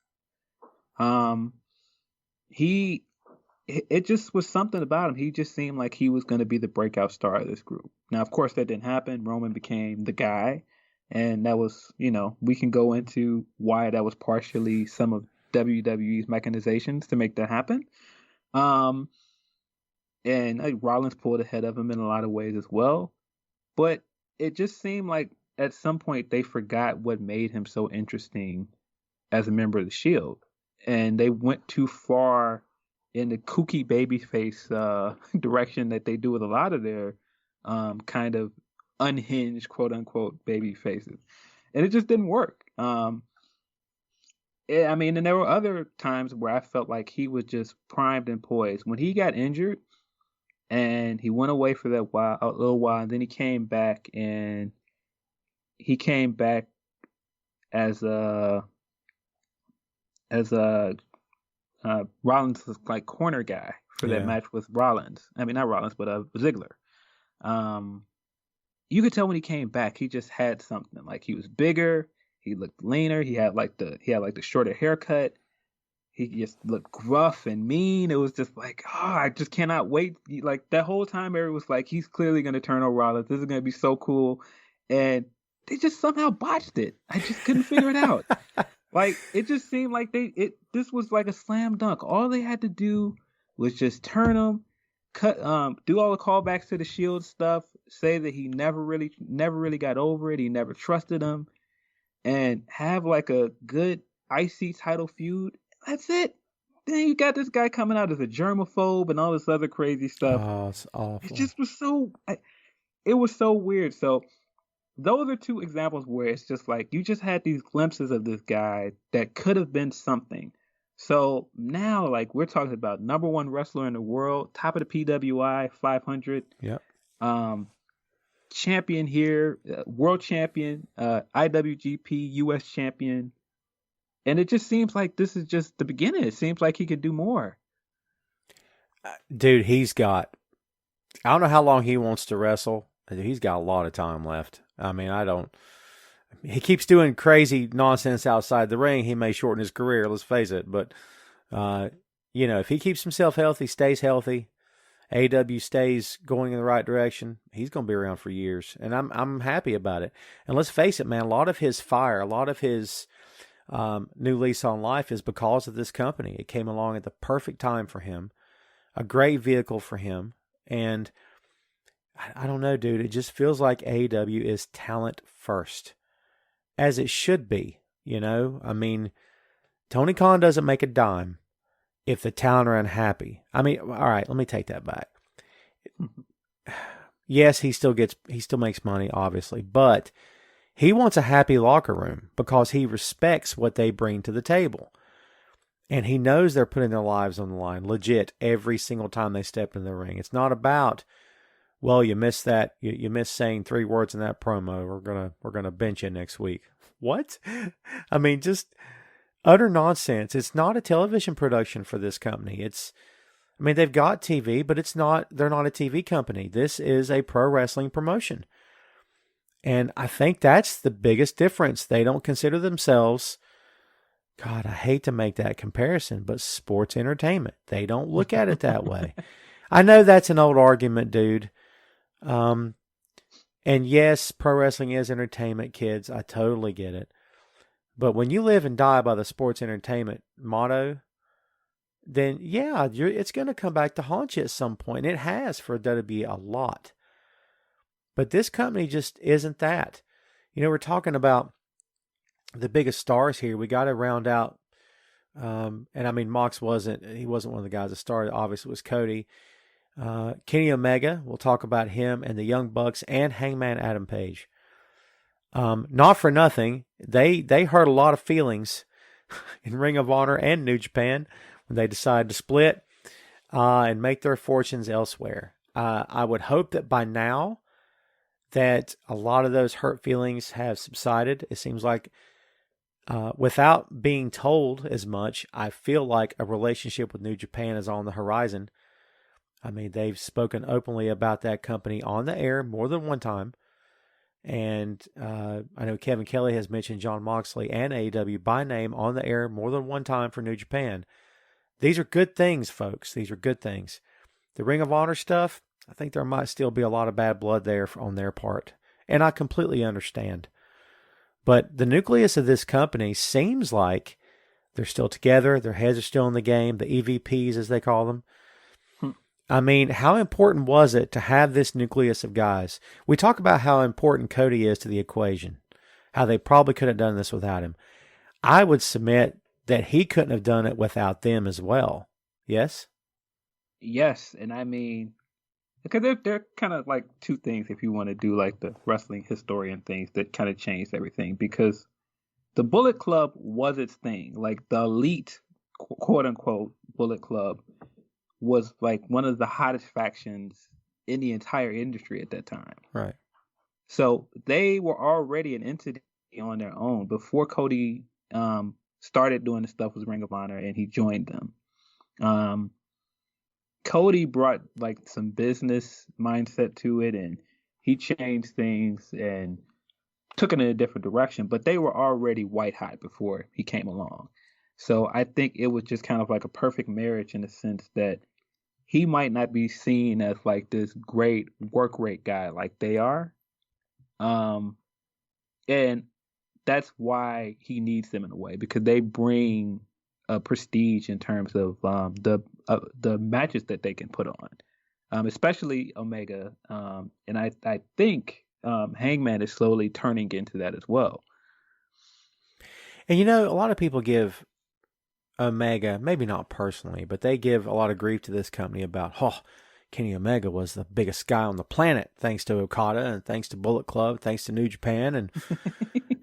[SPEAKER 2] It just was something about him. He just seemed like he was going to be the breakout star of this group. Now, of course, that didn't happen. Roman became the guy. And that was, we can go into why that was partially some of WWE's mechanizations to make that happen. And Rollins pulled ahead of him in a lot of ways as well. But it just seemed like at some point they forgot what made him so interesting as a member of the Shield. And they went too far in the kooky babyface direction that they do with a lot of their kind of unhinged, quote unquote, baby faces. And it just didn't work. And there were other times where I felt like he was just primed and poised. When he got injured and he went away for a little while, and then he came back as Rollins' corner guy for that match with Rollins. I mean, not Rollins, but Ziggler. You could tell when he came back, he just had something. He was bigger, he looked leaner, he had the shorter haircut. He just looked gruff and mean. It was just I just cannot wait. That whole time, everyone was he's clearly going to turn on Rollins. This is going to be so cool. And they just somehow botched it. I just couldn't figure it out. It just seemed like this was a slam dunk. All they had to do was just turn him, do all the callbacks to the Shield stuff, say that he never really got over it. He never trusted him, and have a good IC title feud. That's it. Then you got this guy coming out as a germaphobe and all this other crazy stuff.
[SPEAKER 1] Oh, it's awful.
[SPEAKER 2] It just was it was so weird. So those are two examples where it's just you just had these glimpses of this guy that could have been something. So now, we're talking about number one wrestler in the world, top of the PWI 500.
[SPEAKER 1] Yep.
[SPEAKER 2] Champion here, world champion, IWGP US champion. And it just seems like this is just the beginning. It seems like he could do more.
[SPEAKER 1] Dude, I don't know how long he wants to wrestle. He's got a lot of time left. I mean, he keeps doing crazy nonsense outside the ring. He may shorten his career, let's face it. But, if he keeps himself healthy, stays healthy, AW stays going in the right direction, he's going to be around for years. And I'm happy about it. And let's face it, man, a lot of his fire, a lot of his new lease on life is because of this company. It came along at the perfect time for him, a great vehicle for him. And I don't know, dude, it just feels like AEW is talent first. as it should be, you know? I mean, Tony Khan doesn't make a dime if the talent are unhappy. I mean, all right, let me take that back. Yes, he still makes money, obviously, but he wants a happy locker room because he respects what they bring to the table. And he knows they're putting their lives on the line, legit, every single time they step in the ring. It's not about, well, you missed that. You missed saying 3 words in that promo. We're gonna bench you next week. What? I mean, just utter nonsense. It's not a television production for this company. They've got TV, but they're not a TV company. This is a pro wrestling promotion. And I think that's the biggest difference. They don't consider themselves, God, I hate to make that comparison, but sports entertainment. They don't look at it that way. I know that's an old argument, dude. And yes, pro wrestling is entertainment, kids. I totally get it. But when you live and die by the sports entertainment motto, then yeah, it's going to come back to haunt you at some point. It has for WWE a lot. But this company just isn't that. You know, we're talking about the biggest stars here. We got to round out. And I mean, Mox wasn't one of the guys that started. Obviously, it was Cody. Kenny Omega, we'll talk about him and the Young Bucks and Hangman Adam Page. Not for nothing, they hurt a lot of feelings in Ring of Honor and New Japan when they decided to split and make their fortunes elsewhere. I would hope that by now that a lot of those hurt feelings have subsided. It seems like without being told as much, I feel like a relationship with New Japan is on the horizon. I mean, they've spoken openly about that company on the air more than one time. And I know Kevin Kelly has mentioned Jon Moxley and AEW by name on the air more than one time for New Japan. These are good things, folks. These are good things. The Ring of Honor stuff, I think there might still be a lot of bad blood there on their part. And I completely understand. But the nucleus of this company seems like they're still together. Their heads are still in the game. The EVPs, as they call them. I mean, how important was it to have this nucleus of guys? We talk about how important Cody is to the equation, how they probably couldn't have done this without him. I would submit that he couldn't have done it without them as well. Yes?
[SPEAKER 2] Yes, and I mean, because they're kind of like two things if you want to do like the wrestling historian things that kind of changed everything. Because the Bullet Club was its thing. Like the elite, quote unquote, Bullet Club was like one of the hottest factions in the entire industry at that time.
[SPEAKER 1] Right.
[SPEAKER 2] So they were already an entity on their own before Cody started doing the stuff with Ring of Honor and he joined them. Cody brought like some business mindset to it and he changed things and took it in a different direction, but they were already white hot before he came along. So I think it was just kind of like a perfect marriage in the sense that he might not be seen as like this great work rate guy like they are. And that's why he needs them in a way, because they bring a prestige in terms of the matches that they can put on, especially Omega. And I think Hangman is slowly turning into that as well.
[SPEAKER 1] And you know, a lot of people give Omega, maybe not personally, but they give a lot of grief to this company about, Kenny Omega was the biggest guy on the planet, thanks to Okada and thanks to Bullet Club, thanks to New Japan,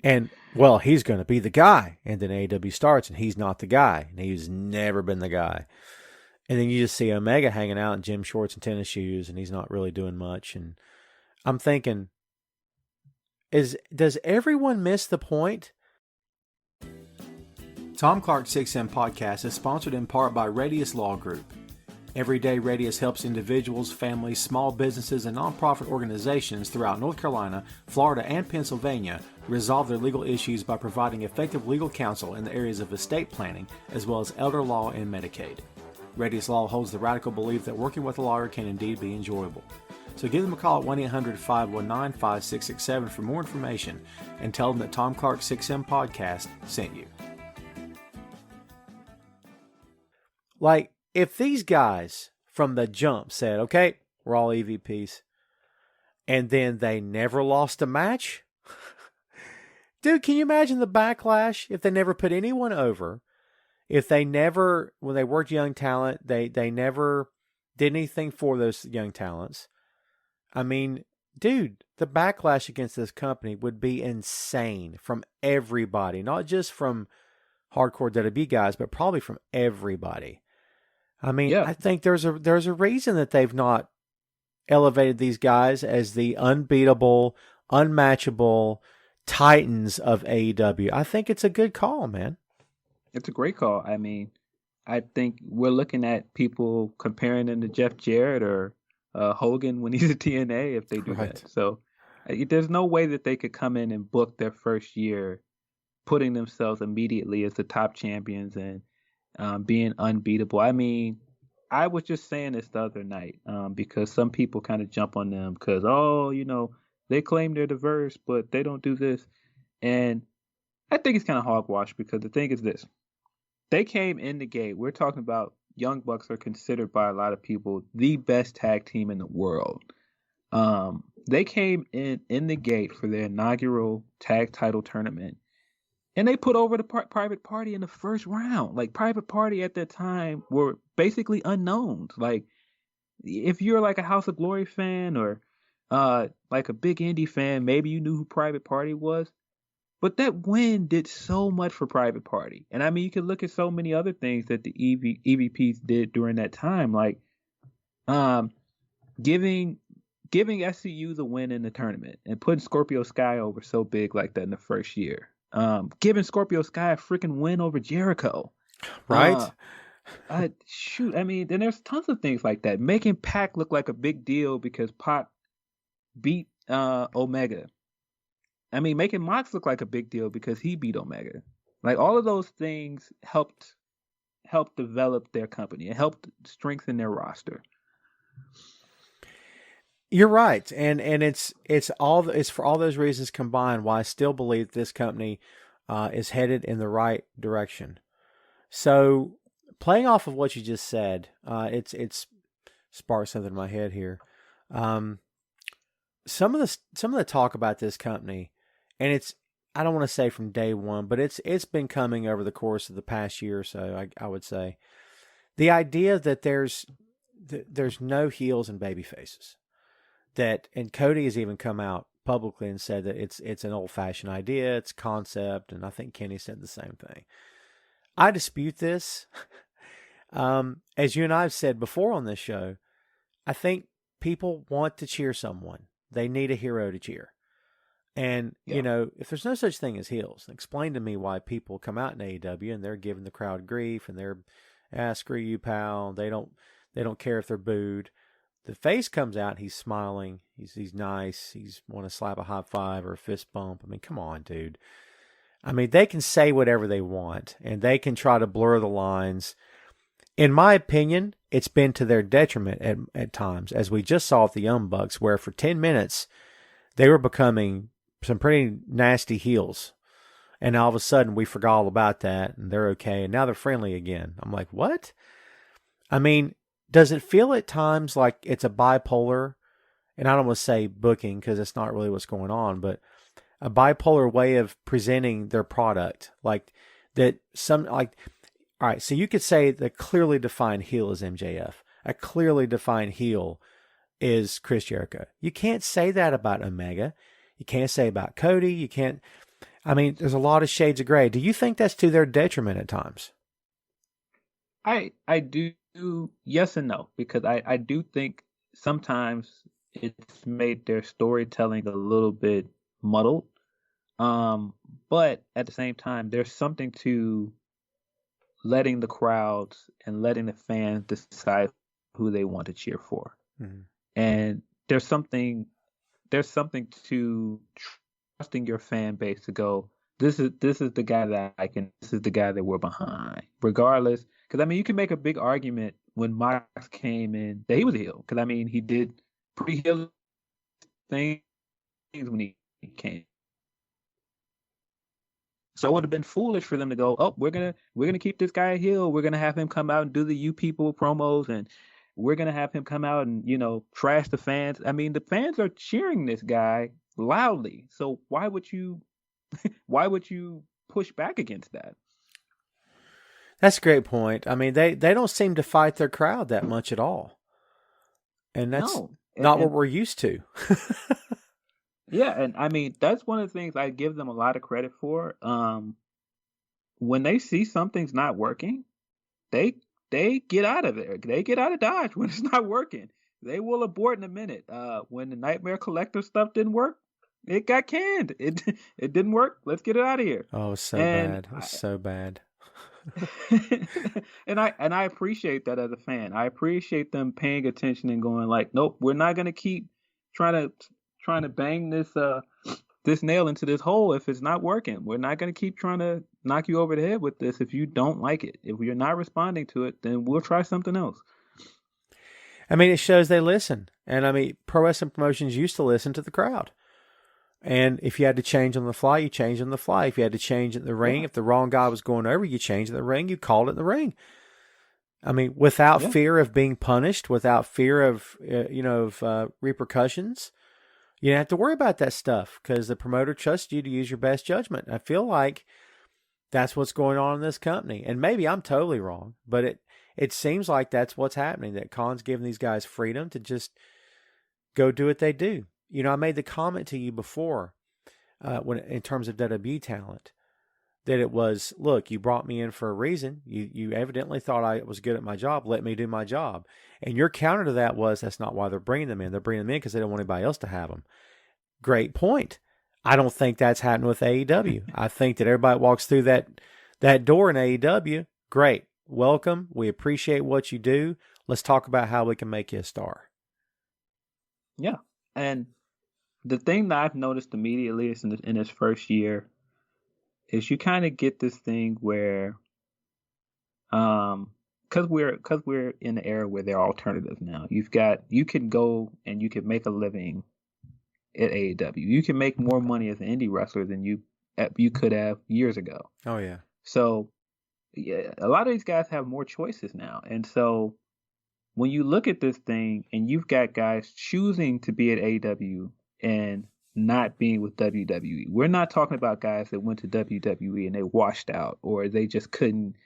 [SPEAKER 1] and well, he's going to be the guy. And then AEW starts, and he's not the guy, and he's never been the guy. And then you just see Omega hanging out in gym shorts and tennis shoes, and he's not really doing much. And I'm thinking, does everyone miss the point? Tom Clark's 6M podcast is sponsored in part by Radius Law Group. Every day, Radius helps individuals, families, small businesses, and nonprofit organizations throughout North Carolina, Florida, and Pennsylvania resolve their legal issues by providing effective legal counsel in the areas of estate planning, as well as elder law and Medicaid. Radius Law holds the radical belief that working with a lawyer can indeed be enjoyable. So give them a call at 1-800-519-5667 for more information and tell them that Tom Clark's 6M podcast sent you. Like, if these guys from the jump said, okay, we're all EVPs, and then they never lost a match, Dude, can you imagine the backlash if they never put anyone over? If they never, when they worked young talent, they never did anything for those young talents. I mean, dude, the backlash against this company would be insane from everybody, not just from hardcore WWE guys, but probably from everybody. I mean,
[SPEAKER 2] Yeah,
[SPEAKER 1] I think there's a reason that they've not elevated these guys as the unbeatable, unmatchable titans of AEW. I think it's a good call, man.
[SPEAKER 2] it's a great call. I mean, I think we're looking at people comparing them to Jeff Jarrett or Hogan when he's at TNA if they do
[SPEAKER 1] Right.
[SPEAKER 2] that. So there's no way that they could come in and book their first year, putting themselves immediately as the top champions and being unbeatable. I mean, I was just saying this the other night because some people kind of jump on them because, oh, they claim they're diverse, but they don't do this. And I think it's kind of hogwash because the thing is this. They came in the gate. We're talking about Young Bucks are considered by a lot of people the best tag team in the world. They came in the gate for their inaugural tag title tournament, and they put over the Private Party in the first round. Like Private Party at that time were basically unknowns. Like if you're like a House of Glory fan or like a big indie fan, maybe you knew who Private Party was. But that win did so much for Private Party. And I mean, you can look at so many other things that the EVPs did during that time, like um, giving SCU the win in the tournament and putting Scorpio Sky over so big like that in the first year. Giving Scorpio Sky a freaking win over Jericho.
[SPEAKER 1] Right?
[SPEAKER 2] I mean, then there's tons of things like that. Making Pac look like a big deal because Pac beat Omega. I mean, making Mox look like a big deal because he beat Omega. Like all of those things helped develop their company. It helped strengthen their roster.
[SPEAKER 1] You're right, and it's for all those reasons combined why I still believe this company is headed in the right direction. So, playing off of what you just said, it's sparked something in my head here. Um, some of the talk about this company, and it's I don't want to say from day one, but it's been coming over the course of the past year or so. I would say the idea that there's no heels and baby faces. And Cody has even come out publicly and said that it's an old fashioned idea, it's concept, and I think Kenny said the same thing. I dispute this. As you and I have said before on this show, I think people want to cheer someone. They need a hero to cheer. And,
[SPEAKER 2] Yeah.
[SPEAKER 1] if there's no such thing as heels, explain to me why people come out in AEW and they're giving the crowd grief and they're, screw you, pal. They don't care if they're booed. The face comes out, he's smiling, he's nice, he's want to slap a high five or a fist bump. I mean, come on, dude. I mean, they can say whatever they want, and they can try to blur the lines. In my opinion, it's been to their detriment at times, as we just saw with the Young Bucks, where for 10 minutes, they were becoming some pretty nasty heels. And all of a sudden, we forgot all about that, and they're okay, and now they're friendly again. I'm like, what? I mean, does it feel at times like it's a bipolar, and I don't want to say booking because it's not really what's going on, but a bipolar way of presenting their product? Like that all right, so you could say the clearly defined heel is MJF. A clearly defined heel is Chris Jericho. You can't say that about Omega. You can't say about Cody. You can't, I mean, there's a lot of shades of gray. Do you think that's to their detriment at times?
[SPEAKER 2] I do yes and no because I do think sometimes it's made their storytelling a little bit muddled. But at the same time, there's something to letting the crowds and letting the fans decide who they want to cheer for.
[SPEAKER 1] Mm-hmm.
[SPEAKER 2] And there's something to trusting your fan base to go, this is the guy that I can, this is the guy that we're behind, regardless. Because I mean, you can make a big argument when Mox came in that he was a heel. Because I mean, he did pretty heel things when he came. So it would have been foolish for them to go, oh, we're gonna keep this guy a heel. We're gonna have him come out and do the "You People" promos, and we're gonna have him come out and trash the fans. I mean, the fans are cheering this guy loudly. So why would you Why would you push back against that?
[SPEAKER 1] That's a great point. I mean, they don't seem to fight their crowd that much at all. And that's
[SPEAKER 2] No.
[SPEAKER 1] not what
[SPEAKER 2] And
[SPEAKER 1] we're used to.
[SPEAKER 2] yeah, and I mean that's one of the things I give them a lot of credit for. When they see something's not working, they they get out of there. They get out of Dodge when it's not working. They will abort in a minute. When the Nightmare Collector stuff didn't work, it got canned. It didn't work. Let's get it out of here.
[SPEAKER 1] Oh, so
[SPEAKER 2] And
[SPEAKER 1] bad. It's so bad.
[SPEAKER 2] and I appreciate that as a fan. I appreciate them paying attention and going like, nope, we're not gonna keep trying to trying to bang this nail into this hole if it's not working. We're not gonna keep trying to knock you over the head with this if you don't like it. If you're not responding to it, then we'll try something else.
[SPEAKER 1] I mean, it shows they listen. And I mean, pro wrestling promotions used to listen to the crowd. And if you had to change on the fly, you changed on the fly. If you had to change in the ring,
[SPEAKER 2] Yeah.
[SPEAKER 1] if the wrong guy was going over, you changed in the ring, you called it in the ring. I mean, without
[SPEAKER 2] Yeah.
[SPEAKER 1] fear of being punished, without fear of, repercussions, you didn't have to worry about that stuff because the promoter trusts you to use your best judgment. I feel like that's what's going on in this company. And maybe I'm totally wrong, but it seems like that's what's happening, that Khan's giving these guys freedom to just go do what they do. You know, I made the comment to you before, when in terms of WWE talent, that it was, look, you brought me in for a reason. You evidently thought I was good at my job. Let me do my job. And your counter to that was, that's not why they're bringing them in. They're bringing them in because they don't want anybody else to have them. Great point. I don't think that's happening with AEW. I think that everybody walks through that door in AEW. Great. Welcome. We appreciate what you do. Let's talk about how we can make you a star.
[SPEAKER 2] Yeah. And the thing that I've noticed immediately is in this first year is you kind of get this thing where, because we're in the era where there are alternatives now. You can go and you can make a living at AEW. You can make more money as an indie wrestler than you could have years ago.
[SPEAKER 1] Oh, yeah.
[SPEAKER 2] So yeah, a lot of these guys have more choices now, and so when you look at this thing and you've got guys choosing to be at AEW and not being with WWE. We're not talking about guys that went to WWE and they washed out, or they just couldn't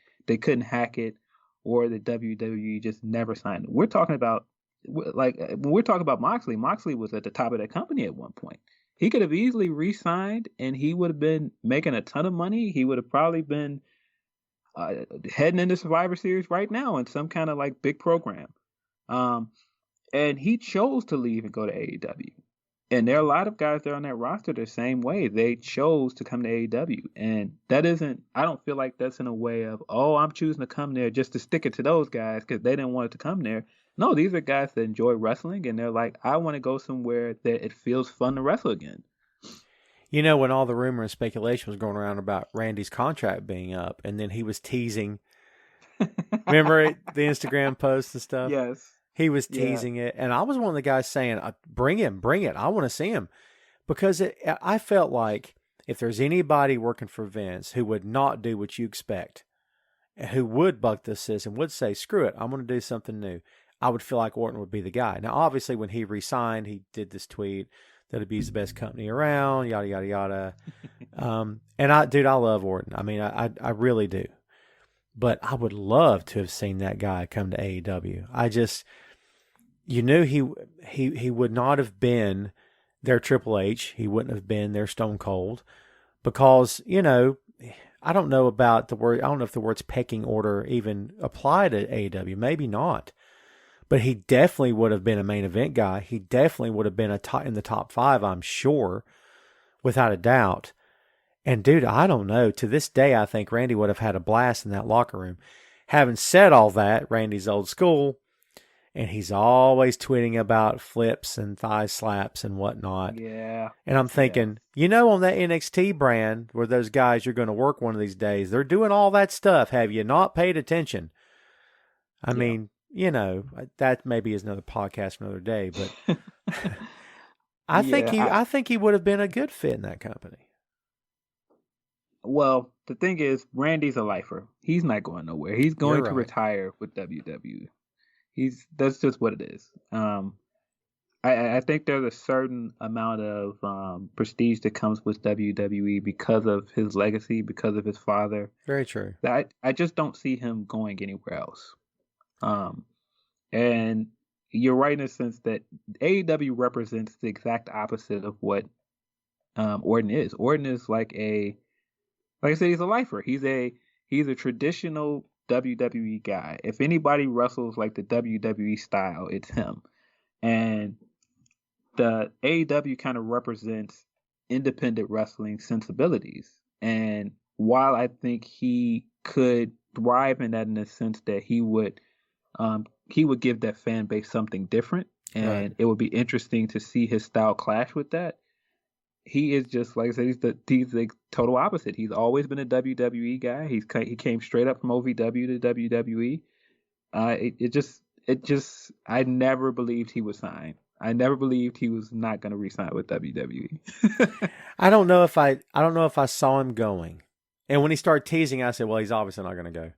[SPEAKER 2] hack it, or the WWE just never signed them. We're talking about, like, when we're talking about Moxley. Moxley was at the top of that company at one point. He could have easily re-signed and he would have been making a ton of money. He would have probably been heading into Survivor Series right now in some kind of like big program. And he chose to leave and go to AEW. And there are a lot of guys that are on that roster the same way. They chose to come to AEW. And that isn't, I don't feel like that's in a way of, oh, I'm choosing to come there just to stick it to those guys because they didn't want it to come there. No, these are guys that enjoy wrestling and they're like, I want to go somewhere that it feels fun to wrestle again.
[SPEAKER 1] You know, when all the rumor and speculation was going around about Randy's contract being up, and then he was teasing, remember the Instagram posts and stuff?
[SPEAKER 2] Yes.
[SPEAKER 1] He was
[SPEAKER 2] Yeah.
[SPEAKER 1] teasing it, and I was one of the guys saying, bring him, bring it. I want to see him. Because I felt like if there's anybody working for Vince who would not do what you expect, who would buck the system, would say, screw it, I'm going to do something new, I would feel like Orton would be the guy. Now, obviously, when he resigned, he did this tweet that it'd be the best company around, yada, yada, yada. And I love Orton. I mean, I really do. But I would love to have seen that guy come to AEW. You knew he would not have been their Triple H. He wouldn't have been their Stone Cold because, I don't know about the word. I don't know if the words pecking order even apply to AEW. Maybe not. But he definitely would have been a main event guy. He definitely would have been in the top 5, I'm sure, without a doubt. And dude, I don't know. To this day, I think Randy would have had a blast in that locker room. Having said all that, Randy's old school, and he's always tweeting about flips and thigh slaps and whatnot.
[SPEAKER 2] Yeah.
[SPEAKER 1] And I'm thinking, on that NXT brand where those guys you're going to work one of these days, they're doing all that stuff. Have you not paid attention? I mean, that maybe is another podcast for another day, but I think he would have been a good fit in that company.
[SPEAKER 2] Well, the thing is, Randy's a lifer. He's not going nowhere. He's going to retire with WWE. That's just what it is. I think there's a certain amount of prestige that comes with WWE because of his legacy, because of his father.
[SPEAKER 1] Very true.
[SPEAKER 2] That I just don't see him going anywhere else. Um, and you're right in the sense that AEW represents the exact opposite of what Orton is. Orton is like I said, he's a lifer. He's a traditional WWE guy. If anybody wrestles like the WWE style, it's him. And the AEW kind of represents independent wrestling sensibilities. And while I think he could thrive in that in the sense that he would give that fan base something different,
[SPEAKER 1] Right.
[SPEAKER 2] and it would be interesting to see his style clash with that. He is just like I said, he's the total opposite. He's always been a WWE guy. He came straight up from OVW to WWE. It just I never believed he would sign. I never believed he was not going to re-sign with WWE.
[SPEAKER 1] I don't know if I saw him going. And when he started teasing, I said, well, he's obviously not going to go.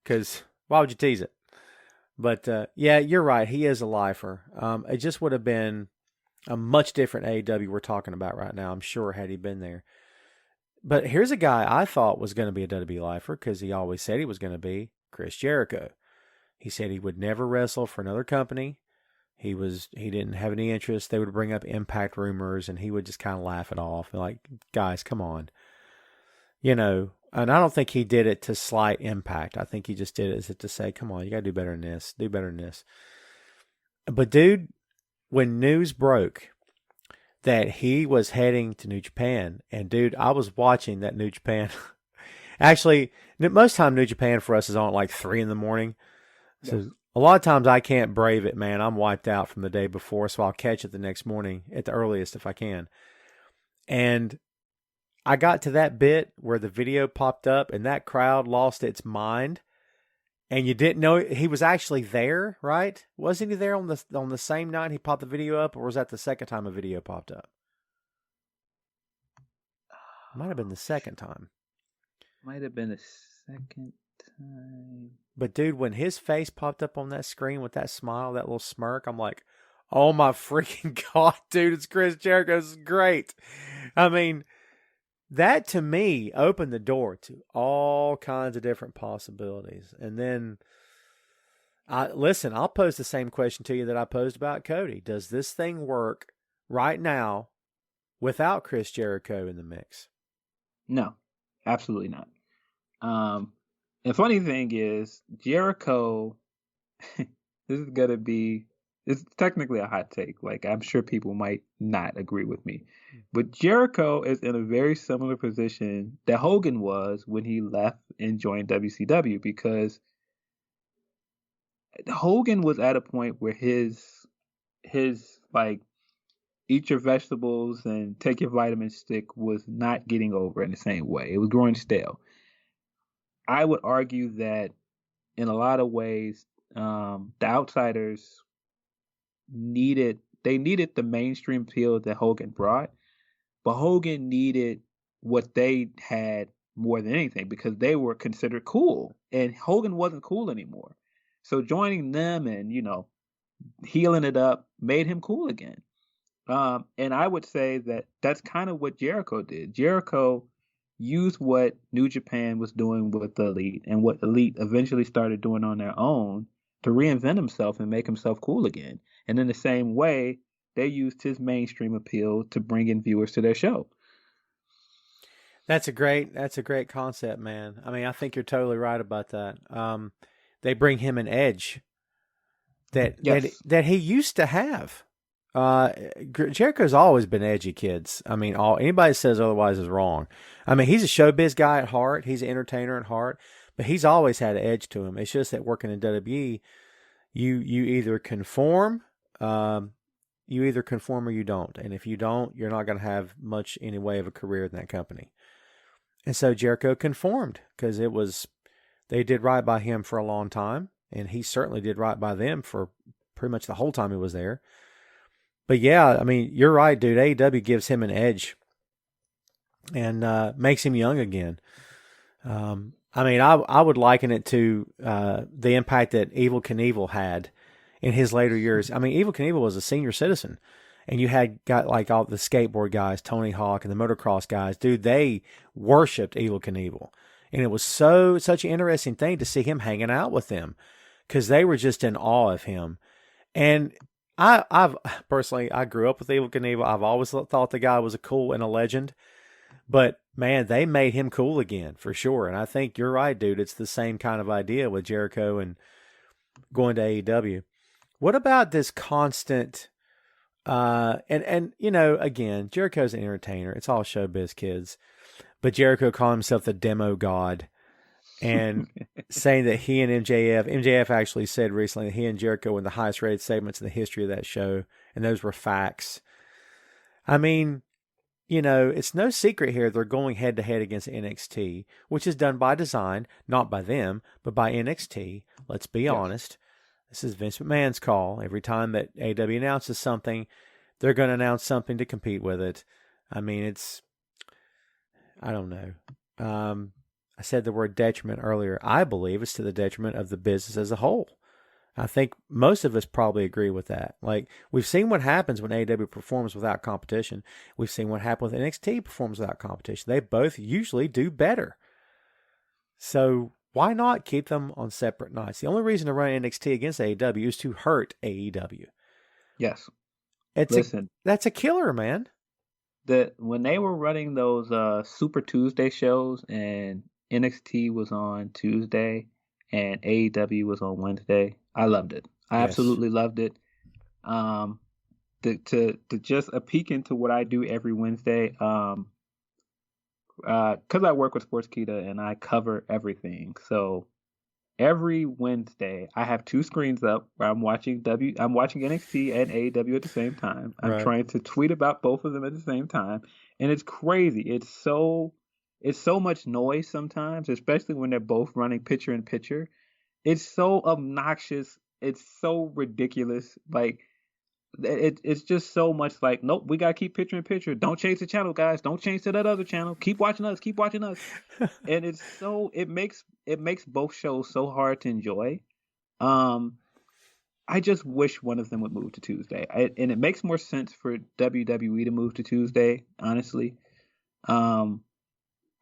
[SPEAKER 1] Because why would you tease it? But yeah, you're right. He is a lifer. It just would have been a much different AEW we're talking about right now, I'm sure, had he been there. But here's a guy I thought was going to be a WWE lifer because he always said he was going to be Chris Jericho. He said he would never wrestle for another company. He didn't have any interest. They would bring up Impact rumors, and he would just kind of laugh it off. Like, guys, come on. And I don't think he did it to slight Impact. I think he just did it to say, come on, you got to do better than this. Do better than this. But, dude, when news broke that he was heading to New Japan, and, dude, I was watching that New Japan. Actually, most time New Japan for us is on at like 3 in the morning. So yes. A lot of times I can't brave it, man. I'm wiped out from the day before, so I'll catch it the next morning at the earliest if I can. And I got to that bit where the video popped up and that crowd lost its mind. And you didn't know he was actually there, right? Wasn't he there on the same night he popped the video up, or was that the second time a video popped up? Might have been the second time.
[SPEAKER 2] Might have been the second time.
[SPEAKER 1] But dude, when his face popped up on that screen with that smile, that little smirk, I'm like, oh my freaking God, dude, it's Chris Jericho. This is great. I mean, that to me opened the door to all kinds of different possibilities. And then, I'll pose the same question to you that I posed about Cody. Does this thing work right now without Chris Jericho in the mix?
[SPEAKER 2] No, absolutely not. The funny thing is, Jericho, it's technically a hot take. Like, I'm sure people might not agree with me. But Jericho is in a very similar position that Hogan was when he left and joined WCW, because Hogan was at a point where his like, eat your vegetables and take your vitamin stick was not getting over in the same way. It was growing stale. I would argue that in a lot of ways, the outsiders needed the mainstream appeal that Hogan brought, but Hogan needed what they had more than anything because they were considered cool, and Hogan wasn't cool anymore. So joining them and, healing it up made him cool again. And I would say that that's kind of what Jericho did. Jericho used what New Japan was doing with the Elite and what Elite eventually started doing on their own to reinvent himself and make himself cool again. And in the same way, they used his mainstream appeal to bring in viewers to their show.
[SPEAKER 1] That's a great concept, man. I mean, I think you're totally right about that. They bring him an edge that he used to have. Jericho's always been edgy, kids. I mean, anybody that says otherwise is wrong. I mean, he's a showbiz guy at heart. He's an entertainer at heart, but he's always had an edge to him. It's just that working in WWE, you either conform, or you don't. And if you don't, you're not going to have much any way of a career in that company. And so Jericho conformed because they did right by him for a long time, and he certainly did right by them for pretty much the whole time he was there. But yeah, I mean, you're right, dude. AEW gives him an edge and makes him young again. I mean, I would liken it to the impact that Evel Knievel had in his later years. I mean, Evel Knievel was a senior citizen, and you had got like all the skateboard guys, Tony Hawk and the motocross guys. Dude, they worshipped Evel Knievel. And it was such an interesting thing to see him hanging out with them because they were just in awe of him. And I've personally, I grew up with Evel Knievel. I've always thought the guy was a cool and a legend. But man, they made him cool again for sure. And I think you're right, dude. It's the same kind of idea with Jericho and going to AEW. What about this constant? And you know, again, Jericho's an entertainer. It's all showbiz, kids. But Jericho called himself the demo god, and saying that he and MJF actually said recently that he and Jericho were the highest rated segments in the history of that show, and those were facts. I mean, you know, it's no secret here they're going head to head against NXT, which is done by design, not by them, but by NXT. Let's be honest. This is Vince McMahon's call. Every time that AW announces something, they're going to announce something to compete with it. I mean, I don't know. I said the word detriment earlier. I believe it's to the detriment of the business as a whole. I think most of us probably agree with that. Like, we've seen what happens when AEW performs without competition. We've seen what happens when NXT performs without competition. They both usually do better. So why not keep them on separate nights? The only reason to run NXT against AEW is to hurt AEW.
[SPEAKER 2] Yes.
[SPEAKER 1] Listen, that's a killer, man.
[SPEAKER 2] When they were running those Super Tuesday shows and NXT was on Tuesday and AEW was on Wednesday, I loved it. I absolutely loved it. To just a peek into what I do every Wednesday, because I work with Sportskeeda and I cover everything. So every Wednesday I have two screens up where I'm watching NXT and AEW at the same time. I'm trying to tweet about both of them at the same time, and it's crazy. It's so much noise sometimes, especially when they're both running picture in picture. It's so obnoxious. It's so ridiculous. Like, it's just so much like, nope, we gotta keep picture in picture. Don't change the channel, guys. Don't change to that other channel. Keep watching us. Keep watching us. And it makes both shows so hard to enjoy. I just wish one of them would move to Tuesday. And it makes more sense for WWE to move to Tuesday, honestly.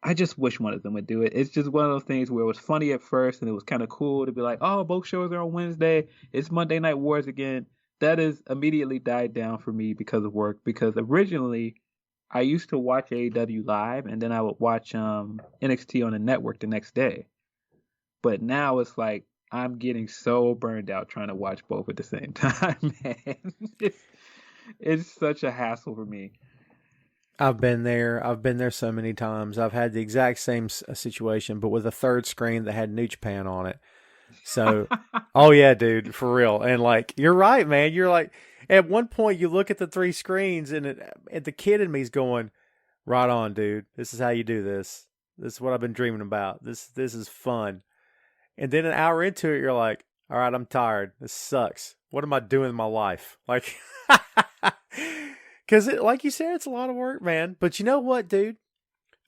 [SPEAKER 2] I just wish one of them would do it. It's just one of those things where it was funny at first and it was kind of cool to be like, oh, both shows are on Wednesday. It's Monday Night Wars again. That has immediately died down for me because of work. Because originally, I used to watch AEW live and then I would watch NXT on the network the next day. But now it's like I'm getting so burned out trying to watch both at the same time, man. It's such a hassle for me.
[SPEAKER 1] I've been there so many times. I've had the exact same situation, but with a third screen that had New Japan on it. So, oh yeah, dude, for real. And like, you're right, man. You're like, at one point you look at the three screens and the kid in me's going, right on, dude. This is how you do this. This is what I've been dreaming about. This is fun. And then an hour into it, you're like, all right, I'm tired. This sucks. What am I doing in my life? Like, because like you said, it's a lot of work, man. But you know what, dude?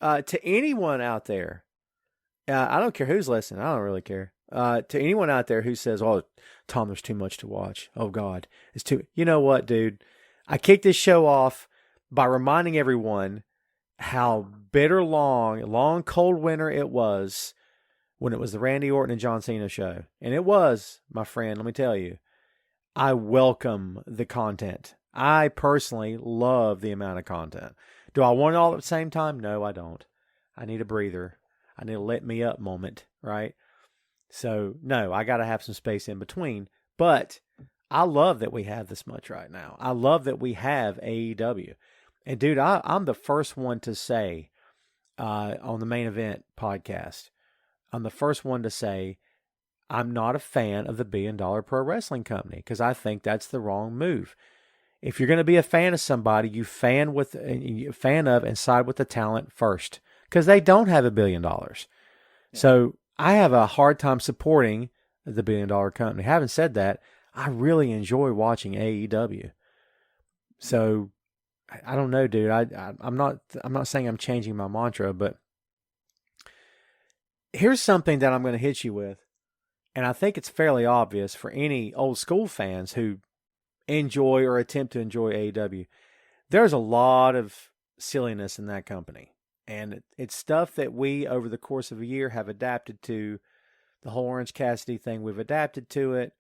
[SPEAKER 1] To anyone out there, I don't care who's listening. I don't really care. To anyone out there who says, oh, Tom, there's too much to watch. Oh, God, it's too... You know what, dude? I kicked this show off by reminding everyone how bitter, long, cold winter it was when it was the Randy Orton and John Cena show. And it was, my friend, let me tell you, I welcome the content. I personally love the amount of content. Do I want it all at the same time? No, I don't. I need a breather. I need a let me up moment, right? So, no, I got to have some space in between. But I love that we have this much right now. I love that we have AEW. And, dude, I'm the first one to say on the Main Event podcast, I'm the first one to say I'm not a fan of the $1 Billion Pro Wrestling Company because I think that's the wrong move. If you're going to be a fan of somebody, you fan of and side with the talent first because they don't have $1 billion. Yeah. So I have a hard time supporting the $1 Billion Company. Having said that, I really enjoy watching AEW. So I don't know, dude. I'm not saying I'm changing my mantra, but here's something that I'm going to hit you with. And I think it's fairly obvious for any old school fans who enjoy or attempt to enjoy AEW. There's a lot of silliness in that company. And it's stuff that we, over the course of a year, have adapted to. The whole Orange Cassidy thing, we've adapted to it.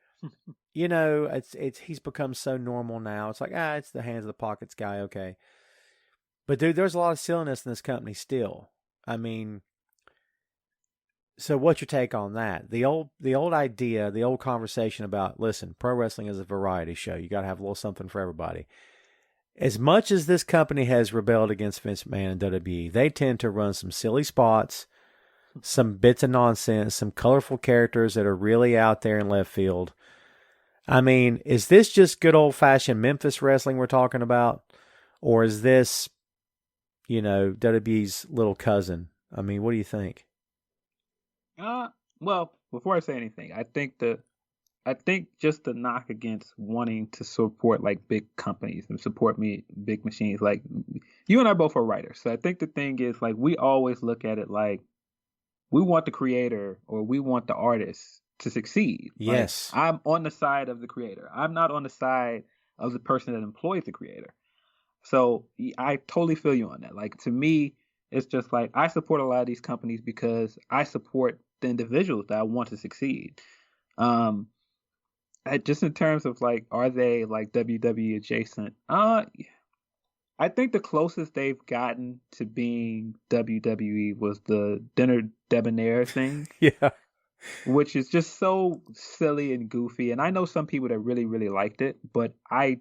[SPEAKER 1] You know, it's he's become so normal now. It's like, it's the hands of the pockets guy, okay. But dude, there's a lot of silliness in this company still. I mean, so what's your take on that? The old idea, the old conversation about, listen, pro wrestling is a variety show. You got to have a little something for everybody. As much as this company has rebelled against Vince McMahon and WWE, they tend to run some silly spots, some bits of nonsense, some colorful characters that are really out there in left field. I mean, is this just good old-fashioned Memphis wrestling we're talking about? Or is this, WWE's little cousin? I mean, what do you think?
[SPEAKER 2] Well, before I say anything, I think just the knock against wanting to support like big companies and support big machines, like you and I both are writers. So I think the thing is, like, we always look at it like we want the creator or we want the artist to succeed.
[SPEAKER 1] Yes.
[SPEAKER 2] Like, I'm on the side of the creator. I'm not on the side of the person that employs the creator. So I totally feel you on that. Like, to me, it's just like I support a lot of these companies because I support the individuals that I want to succeed. Just in terms of like, are they like WWE adjacent? I think the closest they've gotten to being WWE was the Dinner Debonair thing.
[SPEAKER 1] Yeah.
[SPEAKER 2] Which is just so silly and goofy. And I know some people that really, really liked it, but I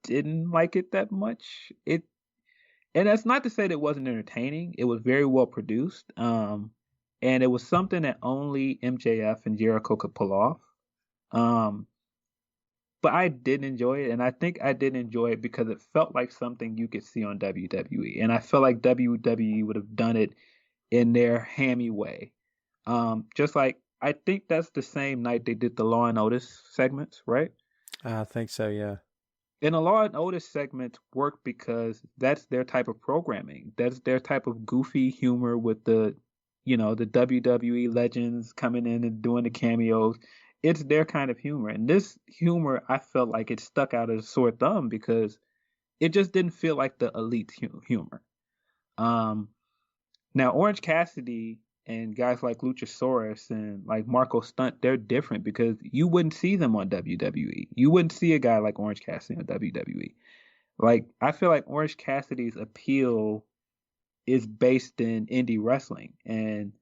[SPEAKER 2] didn't like it that much. And that's not to say that it wasn't entertaining. It was very well produced. And it was something that only MJF and Jericho could pull off. But I did enjoy it, and I think I did enjoy it because it felt like something you could see on WWE, and I felt like WWE would have done it in their hammy way. Just like I think that's the same night they did the Law and Otis segments, right?
[SPEAKER 1] I think so, yeah.
[SPEAKER 2] And the Law and Otis segments work because that's their type of programming. That's their type of goofy humor with the WWE legends coming in and doing the cameos. It's their kind of humor. And this humor, I felt like it stuck out as a sore thumb because it just didn't feel like the elite humor. Now, Orange Cassidy and guys like Luchasaurus and like Marco Stunt, they're different because you wouldn't see them on WWE. You wouldn't see a guy like Orange Cassidy on WWE. Like, I feel like Orange Cassidy's appeal is based in indie wrestling. And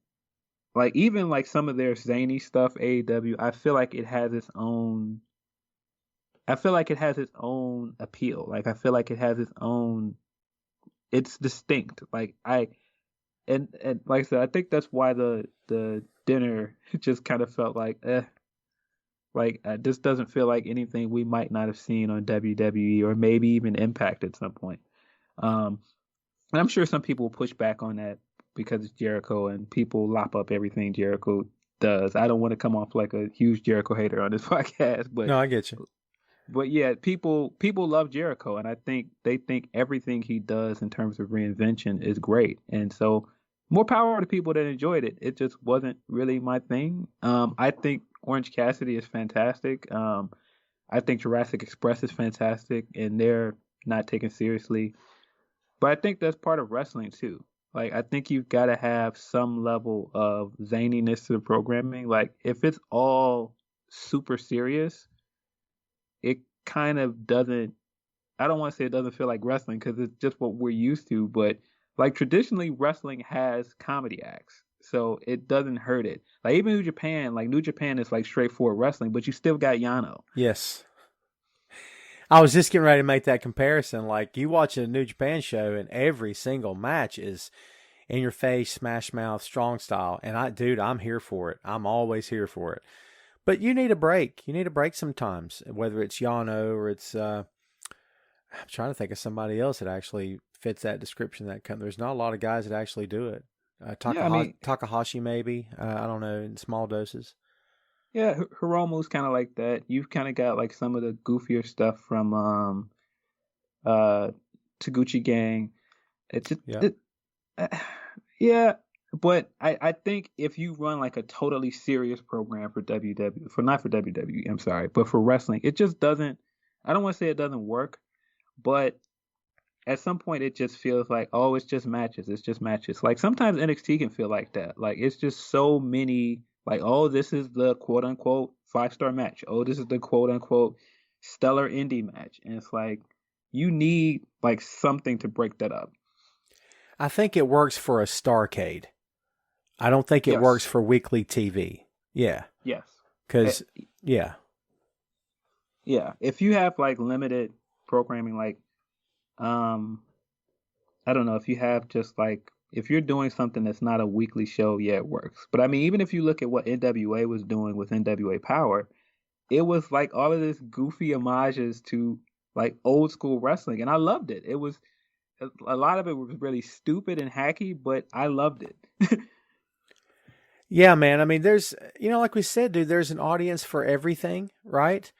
[SPEAKER 2] like, even like some of their zany stuff, AEW, I feel like it has its own appeal. Like, I feel like it has it's distinct. Like, and like I said, I think that's why the dinner just kind of felt like, this doesn't feel like anything we might not have seen on WWE or maybe even Impact at some point. And I'm sure some people will push back on that because it's Jericho and people lop up everything Jericho does. I don't want to come off like a huge Jericho hater on this podcast, but
[SPEAKER 1] no, I get you.
[SPEAKER 2] But yeah, people love Jericho, and I think they think everything he does in terms of reinvention is great. And so, more power to people that enjoyed it. It just wasn't really my thing. I think Orange Cassidy is fantastic. I think Jurassic Express is fantastic, and they're not taken seriously. But I think that's part of wrestling too. Like, I think you've got to have some level of zaniness to the programming. Like, if it's all super serious, it kind of doesn't, I don't want to say it doesn't feel like wrestling because it's just what we're used to, but like, traditionally wrestling has comedy acts, so it doesn't hurt it. Like, even New Japan is like straightforward wrestling, but you still got Yano.
[SPEAKER 1] Yes. I was just getting ready to make that comparison. Like, you watch a New Japan show and every single match is in your face, smash mouth, strong style. And I'm here for it. I'm always here for it. But you need a break. You need a break sometimes, whether it's Yano or it's, I'm trying to think of somebody else that actually fits that description. There's not a lot of guys that actually do it. Takahashi maybe. I don't know, in small doses.
[SPEAKER 2] Yeah, Hiromu's kind of like that. You've kind of got like some of the goofier stuff from Taguchi Gang. It's just,
[SPEAKER 1] Yeah.
[SPEAKER 2] yeah, But I think if you run like a totally serious program for WWE, for not for WWE, I'm sorry, but for wrestling, it just doesn't. I don't want to say it doesn't work, but at some point it just feels like, oh, it's just matches. It's just matches. Like sometimes NXT can feel like that. Like it's just so many. Like, oh, this is the quote unquote 5-star match. Oh, this is the quote unquote stellar indie match, and it's like you need like something to break that up.
[SPEAKER 1] I think it works for a Starcade. I don't think it works
[SPEAKER 2] Yes.
[SPEAKER 1] for weekly TV. Yeah.
[SPEAKER 2] Yes.
[SPEAKER 1] Because, yeah.
[SPEAKER 2] Yeah. If you have like limited programming, like um I don't know, if you have just like if you're doing something that's not a weekly show, yeah, it works. But I mean, even if you look at what NWA was doing with NWA Power, it was like all of this goofy homages to like old school wrestling, and I loved it. It was a lot of it was really stupid and hacky, but I loved it.
[SPEAKER 1] Yeah, man. I mean, there's, like we said, dude, there's an audience for everything, right?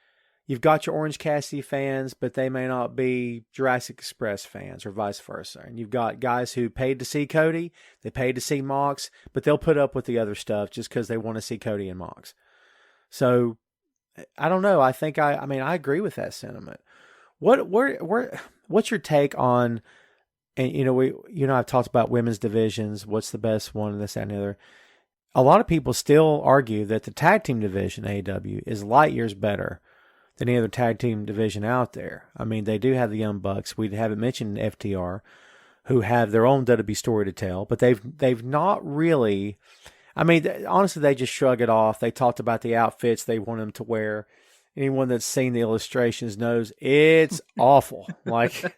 [SPEAKER 1] You've got your Orange Cassidy fans, but they may not be Jurassic Express fans or vice versa. And you've got guys who paid to see Cody, they paid to see Mox, but they'll put up with the other stuff just because they want to see Cody and Mox. So I don't know. I think I agree with that sentiment. What's your take on, and I've talked about women's divisions. What's the best one, and this, that, and the other. A lot of people still argue that the tag team division, AEW, is light years better than any other tag team division out there. I mean, they do have the Young Bucks. We haven't mentioned FTR, who have their own WWE story to tell, but they've not really. I mean, honestly, they just shrug it off. They talked about the outfits they want them to wear. Anyone that's seen the illustrations knows it's awful. Like,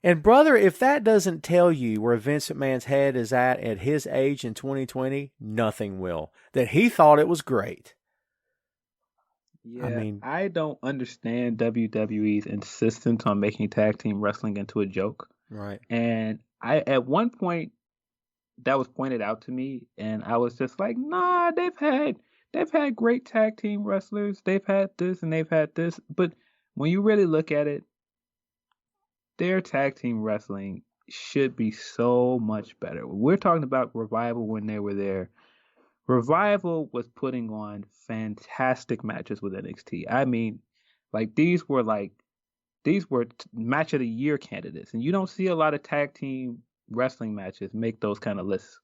[SPEAKER 1] and brother, if that doesn't tell you where Vince McMahon's head is at his age in 2020, nothing will. That he thought it was great.
[SPEAKER 2] Yeah, I don't understand WWE's insistence on making tag team wrestling into a joke.
[SPEAKER 1] Right.
[SPEAKER 2] And I, at one point, that was pointed out to me, and I was just like, nah, they've had great tag team wrestlers. They've had this and they've had this. But when you really look at it, their tag team wrestling should be so much better. We're talking about Revival when they were there. Revival was putting on fantastic matches with NXT. I mean, like these were match of the year candidates, and you don't see a lot of tag team wrestling matches make those kind of lists.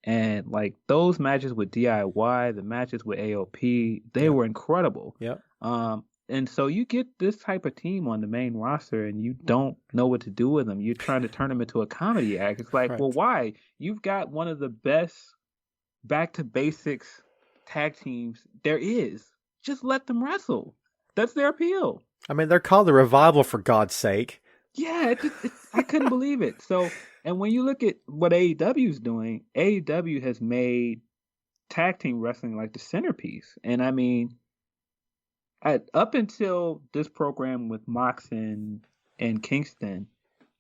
[SPEAKER 2] And like those matches with DIY, the matches with AOP, they were incredible.
[SPEAKER 1] Yep.
[SPEAKER 2] And so you get this type of team on the main roster, and you don't know what to do with them. You're trying to turn them into a comedy act. It's like, well, why? You've got one of the best back to basics tag teams there is. Just let them wrestle. That's their appeal.
[SPEAKER 1] I mean, they're called the Revival, for God's sake.
[SPEAKER 2] Yeah, I couldn't believe it. So, and when you look at what AEW is doing, AEW has made tag team wrestling like the centerpiece. And I mean, up until this program with Mox and Kingston,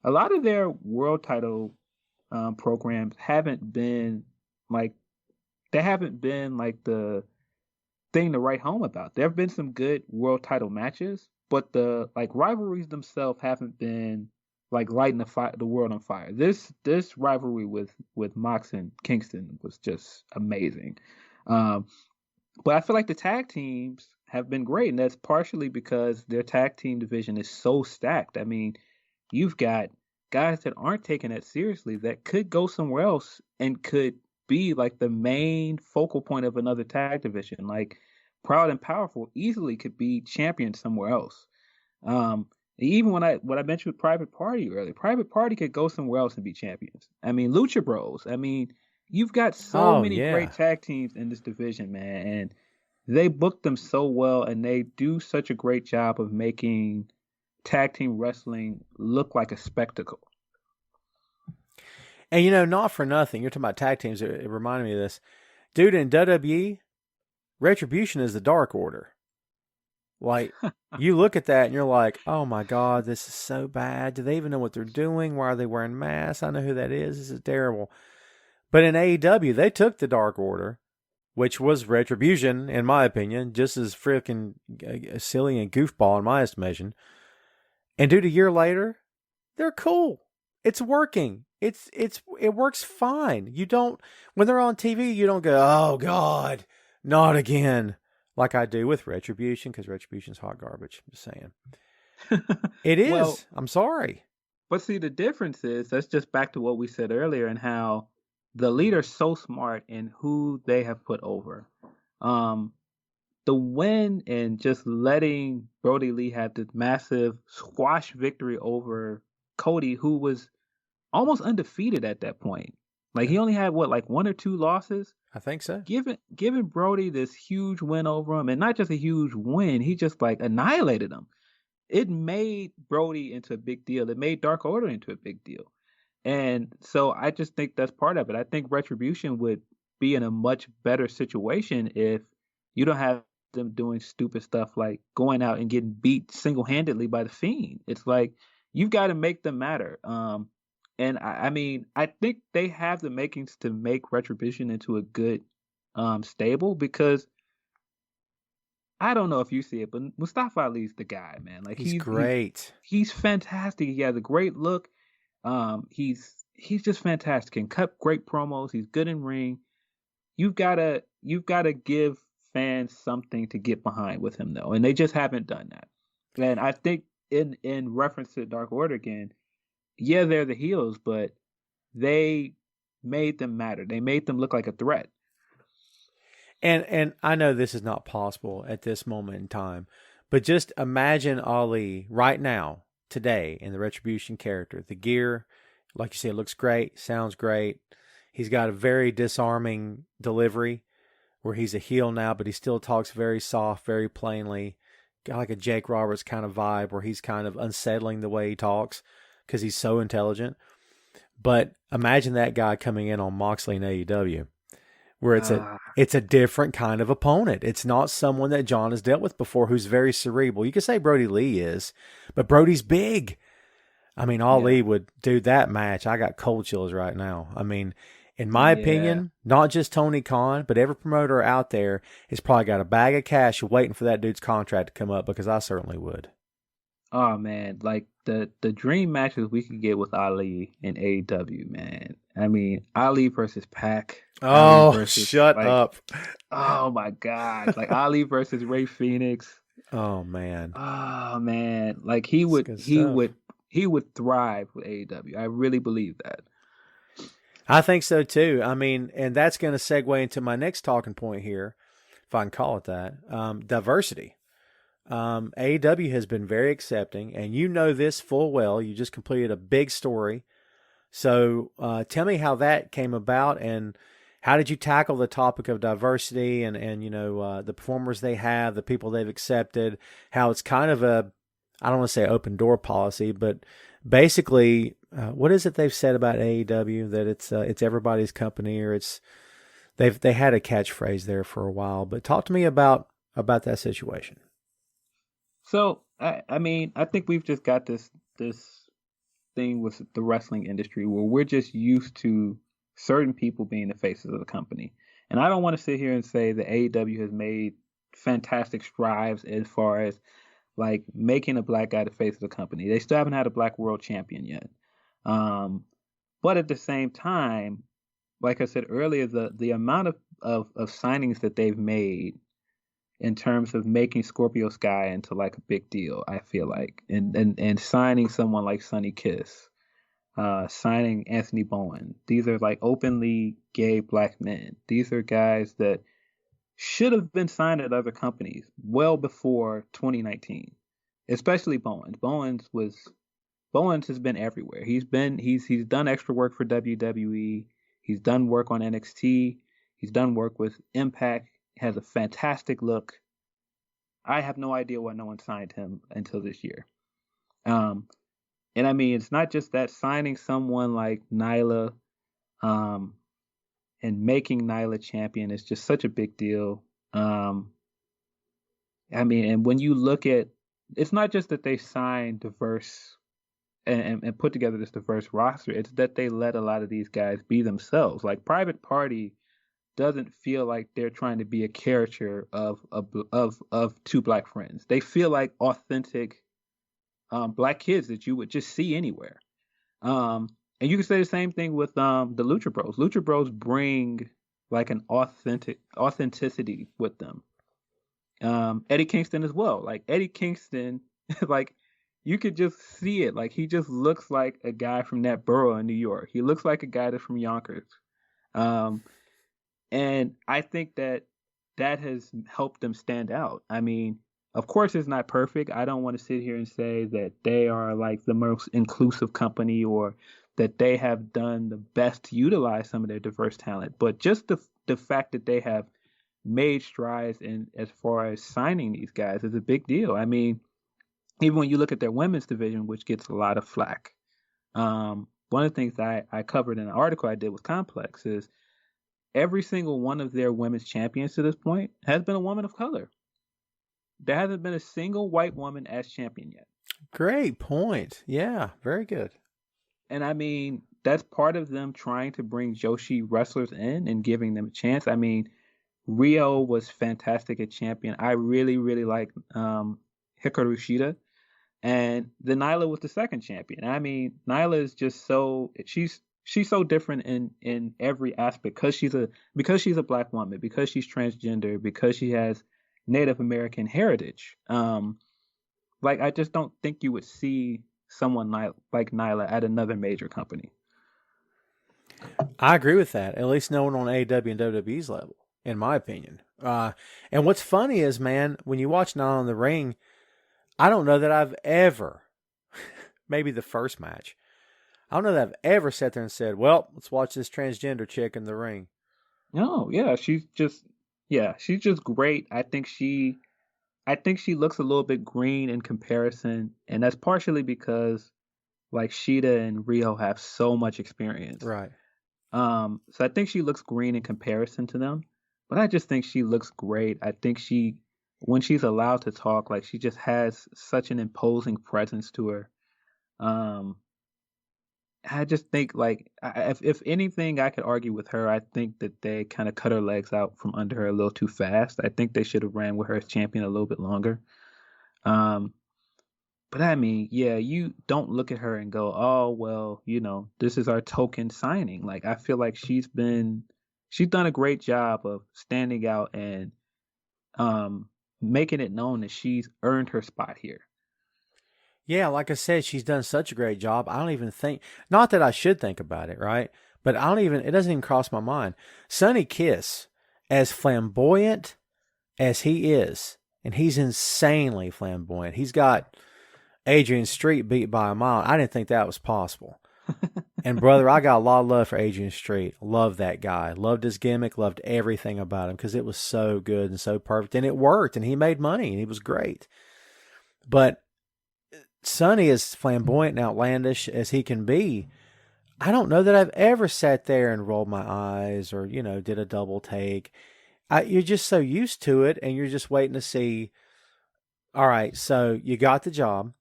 [SPEAKER 2] a lot of their world title programs haven't been like the thing to write home about. There have been some good world title matches, but the like rivalries themselves haven't been like lighting the world on fire. This rivalry with Mox and Kingston was just amazing. But I feel like the tag teams have been great, and that's partially because their tag team division is so stacked. I mean, you've got guys that aren't taking it seriously that could go somewhere else and could be like the main focal point of another tag division. Like Proud and Powerful easily could be champions somewhere else. Even when I mentioned with Private Party earlier, Private Party could go somewhere else and be champions. I mean, Lucha Bros. I mean, you've got so many great tag teams in this division, man, and they book them so well, and they do such a great job of making tag team wrestling look like a spectacle.
[SPEAKER 1] And not for nothing, you're talking about tag teams. It reminded me of this. Dude, in WWE, Retribution is the Dark Order. Like, you look at that and you're like, oh my God, this is so bad. Do they even know what they're doing? Why are they wearing masks? I know who that is. This is terrible. But in AEW, they took the Dark Order, which was Retribution, in my opinion, just as freaking silly and goofball in my estimation. And dude, a year later, they're cool. It's working. It works fine. You don't when they're on TV, you don't go, "Oh God, not again," like I do with Retribution because Retribution's hot garbage. I'm just saying. It
[SPEAKER 2] Well,
[SPEAKER 1] is. I'm sorry.
[SPEAKER 2] but see, the difference is that's just back to what we said earlier and how the leader's so smart in who they have put over. Um, the win and just letting Brody Lee have this massive squash victory over Cody, who was almost undefeated at that point. Like
[SPEAKER 1] Yeah,
[SPEAKER 2] he only had what, like one or two losses.
[SPEAKER 1] I think so.
[SPEAKER 2] Giving Brody this huge win over him, and not just a huge win, he just like annihilated him. It made Brody into a big deal. It made Dark Order into a big deal. And so I just think that's part of it. I think Retribution would be in a much better situation if you don't have them doing stupid stuff like going out and getting beat single-handedly by the Fiend. It's like you've got to make them matter. And I mean, I think they have the makings to make Retribution into a good stable because I don't know if you see it, but Mustafa Ali's the guy, man. Like
[SPEAKER 1] He's great.
[SPEAKER 2] he's fantastic. He has a great look. He's just fantastic and cut great promos. He's good in ring. You've gotta give fans something to get behind with him though, and they just haven't done that. And I think in reference to Dark Order again, yeah, they're the heels, but they made them matter. They made them look like a threat.
[SPEAKER 1] And I know this is not possible at this moment in time, but just imagine Ali right now, today, in the Retribution character. The gear, like you said, looks great, sounds great. He's got a very disarming delivery where he's a heel now, but he still talks very soft, very plainly. Got like a Jake Roberts kind of vibe where he's kind of unsettling the way he talks because he's so intelligent. But imagine that guy coming in on Moxley and AEW, where
[SPEAKER 2] Ah,
[SPEAKER 1] it's a different kind of opponent. It's not someone that John has dealt with before who's very cerebral. You could say Brody Lee is, but Brody's big. I mean,
[SPEAKER 2] yeah,
[SPEAKER 1] Ali would do that match. I got cold chills right now. I mean, in my
[SPEAKER 2] yeah.
[SPEAKER 1] opinion, not just Tony Khan, but every promoter out there has probably got a bag of cash waiting for that dude's contract to come up because I certainly would.
[SPEAKER 2] Oh man, like the dream matches we could get with Ali in AEW, man. I mean, Ali versus Pac, Ali
[SPEAKER 1] Oh,
[SPEAKER 2] versus
[SPEAKER 1] shut
[SPEAKER 2] like,
[SPEAKER 1] up.
[SPEAKER 2] oh my God, like Ali versus Ray Phoenix.
[SPEAKER 1] Oh, man.
[SPEAKER 2] Oh man, like
[SPEAKER 1] It's good stuff.
[SPEAKER 2] he would thrive with AEW. I really believe that.
[SPEAKER 1] I think so too. I mean, and that's going to segue into my next talking point here, if I can call it that. Diversity. AEW has been very accepting, and you know this full well. You just completed a big story. So tell me how that came about, and how did you tackle the topic of diversity and the performers they have, the people they've accepted, how it's kind of a, I don't want to say open door policy, but basically, what is it they've said about AEW, that it's everybody's company, or they had a catchphrase there for a while. But talk to me about that situation.
[SPEAKER 2] So I mean, I think we've just got this thing with the wrestling industry where we're just used to certain people being the faces of the company. And I don't want to sit here and say that AEW has made fantastic strides as far as like making a black guy the face of the company. They still haven't had a black world champion yet. Um, but at the same time, like I said earlier, the amount of signings that they've made in terms of making Scorpio Sky into like a big deal, I feel like, and signing someone like Sonny Kiss, signing Anthony Bowen. These are like openly gay black men. These are guys that should have been signed at other companies well before 2019, especially Bowens. Bowens has been everywhere. He's done extra work for WWE. He's done work on NXT. He's done work with Impact. Has a fantastic look. I have no idea why no one signed him until this year. Um, and I mean, it's not just that signing someone like Nyla, um, and making Nyla champion is just such a big deal. Um, I mean, and when you look at, it's not just that they signed diverse and put together this diverse roster. It's that they let a lot of these guys be themselves. Like Private Party doesn't feel like they're trying to be a caricature of two black friends. They feel like authentic black kids that you would just see anywhere. Um, And you can say the same thing with the Lucha Bros. Lucha Bros bring like an authenticity with them. Eddie Kingston as well. Like Eddie Kingston, like you could just see it. Like he just looks like a guy from that borough in New York. He looks like a guy that's from Yonkers. Um, and I think that that has helped them stand out. I mean, of course, it's not perfect. I don't want to sit here and say that they are like the most inclusive company or that they have done the best to utilize some of their diverse talent. But just the fact that they have made strides in as far as signing these guys is a big deal. I mean, even when you look at their women's division, which gets a lot of flack, one of the things that I covered in an article I did with Complex is every single one of their women's champions to this point has been a woman of color. There hasn't been a single white woman as champion yet.
[SPEAKER 1] Great point. Yeah, very good.
[SPEAKER 2] And I mean, that's part of them trying to bring Joshi wrestlers in and giving them a chance. I mean, Rio was fantastic at champion. I really, really like Hikaru Shida. And then Nyla was the second champion. I mean, Nyla is just she's so different in every aspect because she's a black woman, because she's transgender, because she has Native American heritage. Like I just don't think you would see someone like Nyla at another major company.
[SPEAKER 1] I agree with that. At least no one on AEW and WWE's level, in my opinion. And what's funny is, man, when you watch Nyla in the ring, I don't know that I've ever, maybe the first match, I don't know that I've ever sat there and said, well, let's watch this transgender chick in the ring.
[SPEAKER 2] No, yeah, she's just great. I think she looks a little bit green in comparison, and that's partially because like Sheeta and Rio have so much experience.
[SPEAKER 1] Right.
[SPEAKER 2] So I think she looks green in comparison to them, but I just think she looks great. I think when she's allowed to talk, like she just has such an imposing presence to her. I just think like if anything I could argue with her, I think that they kind of cut her legs out from under her a little too fast. I think they should have ran with her as champion a little bit longer. But I mean, yeah, you don't look at her and go, oh well, this is our token signing. Like I feel like she's done a great job of standing out and making it known that she's earned her spot here.
[SPEAKER 1] Yeah, like I said, she's done such a great job. I don't even think, not that I should think about it, right? But it doesn't even cross my mind. Sonny Kiss, as flamboyant as he is, and he's insanely flamboyant. He's got Adrian Street beat by a mile. I didn't think that was possible. And brother, I got a lot of love for Adrian Street. Love that guy. Loved his gimmick. Loved everything about him because it was so good and so perfect. And it worked. And he made money. And he was great. But Sonny, as flamboyant and outlandish as he can be, I don't know that I've ever sat there and rolled my eyes or, did a double take. You're just so used to it, and you're just waiting to see, all right, so you got the job,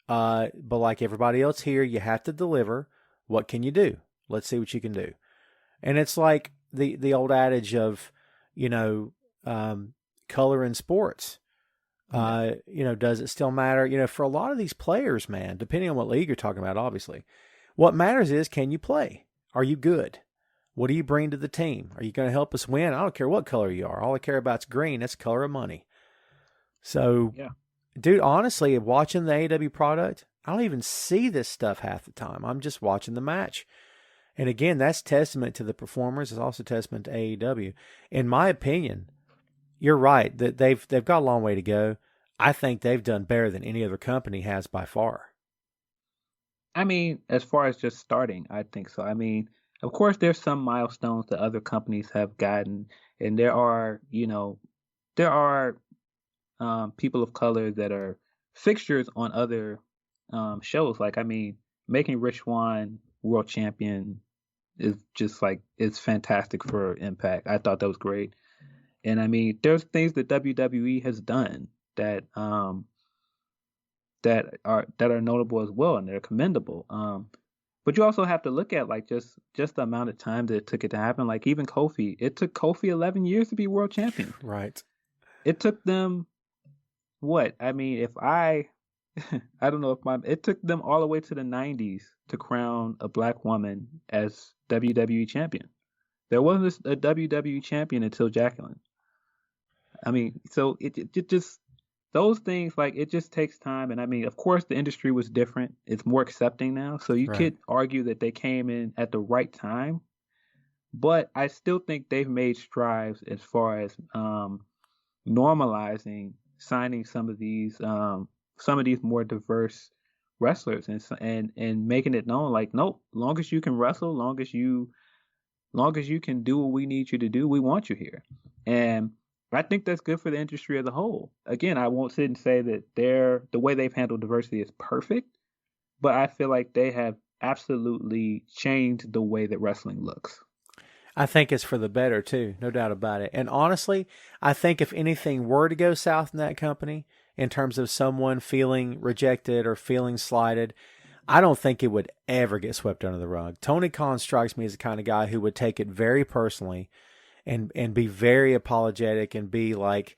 [SPEAKER 1] but like everybody else here, you have to deliver. What can you do? Let's see what you can do. And it's like the old adage of, color in sports. Does it still matter? For a lot of these players, man, depending on what league you're talking about, obviously, what matters is, can you play? Are you good? What do you bring to the team? Are you going to help us win? I don't care what color you are. All I care about is green. That's the color of money. So, yeah. Dude, honestly, watching the AEW product, I don't even see this stuff half the time. I'm just watching the match. And again, that's testament to the performers. It's also testament to AEW. In my opinion, you're right that they've got a long way to go. I think they've done better than any other company has by far.
[SPEAKER 2] I mean, as far as just starting, I think so. I mean, of course, there's some milestones that other companies have gotten, and there are people of color that are fixtures on other shows. Like, I mean, making Rich Swann world champion is just like, it's fantastic for Impact. I thought that was great. And I mean, there's things that WWE has done that are notable as well, and they're commendable. But you also have to look at like just the amount of time that it took it to happen. Like even Kofi, it took Kofi 11 years to be world champion.
[SPEAKER 1] Right.
[SPEAKER 2] It took them what? I mean, if I I don't know if it took them all the way to the 90s to crown a black woman as WWE champion. There wasn't a WWE champion until Jacqueline. I mean, so it just those things like it just takes time. And I mean, of course, the industry was different. It's more accepting now, so you
[SPEAKER 1] Right.
[SPEAKER 2] could argue that they came in at the right time. But I still think they've made strides as far as normalizing signing some of these more diverse wrestlers and making it known like nope, long as you can wrestle, long as you can do what we need you to do, we want you here. And I think that's good for the industry as a whole. Again, I won't sit and say that the way they've handled diversity is perfect, but I feel like they have absolutely changed the way that wrestling looks.
[SPEAKER 1] I think it's for the better too, no doubt about it. And honestly, I think if anything were to go south in that company in terms of someone feeling rejected or feeling slighted, I don't think it would ever get swept under the rug. Tony Khan strikes me as the kind of guy who would take it very personally and be very apologetic and be like,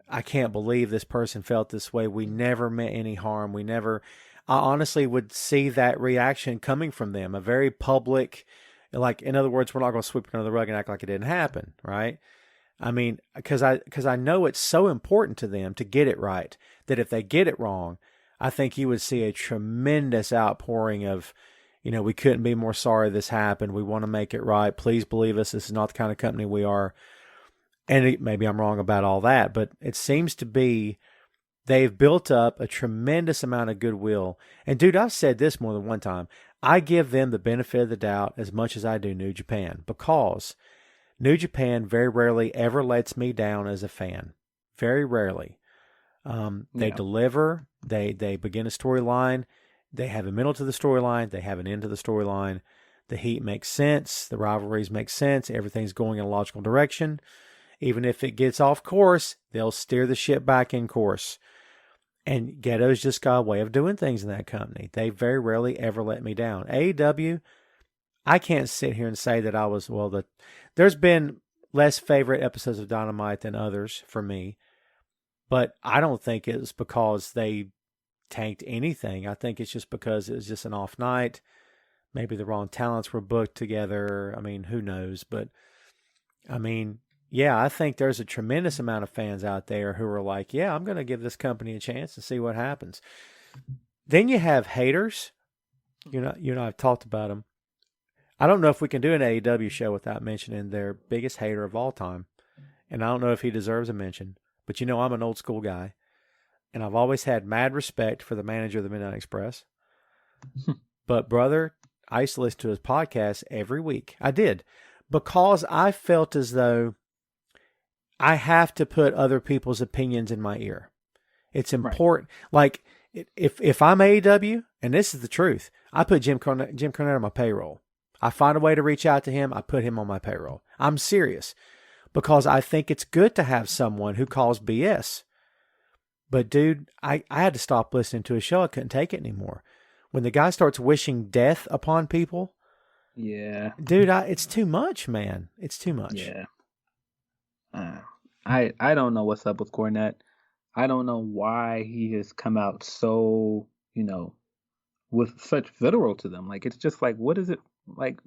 [SPEAKER 1] I can't believe this person felt this way. We never meant any harm. I honestly would see that reaction coming from them, a very public, like, in other words, we're not going to sweep it under the rug and act like it didn't happen, right? I mean, because I know it's so important to them to get it right that if they get it wrong, I think you would see a tremendous outpouring of, we couldn't be more sorry this happened. We want to make it right. Please believe us. This is not the kind of company we are. And maybe I'm wrong about all that, but it seems to be they've built up a tremendous amount of goodwill. And dude, I've said this more than one time. I give them the benefit of the doubt as much as I do New Japan because New Japan very rarely ever lets me down as a fan. Very rarely. They
[SPEAKER 2] Yeah.
[SPEAKER 1] deliver. They begin a storyline. They have a middle to the storyline. They have an end to the storyline. The heat makes sense. The rivalries make sense. Everything's going in a logical direction. Even if it gets off course, they'll steer the ship back in course. And Ghetto's just got a way of doing things in that company. They very rarely ever let me down. AEW, I can't sit here and say that I was, there's been less favorite episodes of Dynamite than others for me. But I don't think it was because they tanked anything. I think it's just because it was just an off night. Maybe the wrong talents were booked together. I mean, who knows? But, I mean, yeah, I think there's a tremendous amount of fans out there who are like, yeah, I'm going to give this company a chance and see what happens. Then you have haters. You and I have talked about them. I don't know if we can do an AEW show without mentioning their biggest hater of all time. And I don't know if he deserves a mention. But I'm an old school guy. And I've always had mad respect for the manager of the Midnight Express. But, brother, I used to listen to his podcast every week. I did. Because I felt as though I have to put other people's opinions in my ear. It's important. Right. Like, if I'm AEW, and this is the truth, I put Jim Cornette on my payroll. I find a way to reach out to him. I put him on my payroll. I'm serious. Because I think it's good to have someone who calls BS. But, dude, I had to stop listening to his show. I couldn't take it anymore. When the guy starts wishing death upon people,
[SPEAKER 2] yeah,
[SPEAKER 1] dude, it's too much, man. It's too much.
[SPEAKER 2] Yeah. I don't know what's up with Cornette. I don't know why he has come out so, with such vitriol to them. Like, it's just like, what is it? Like,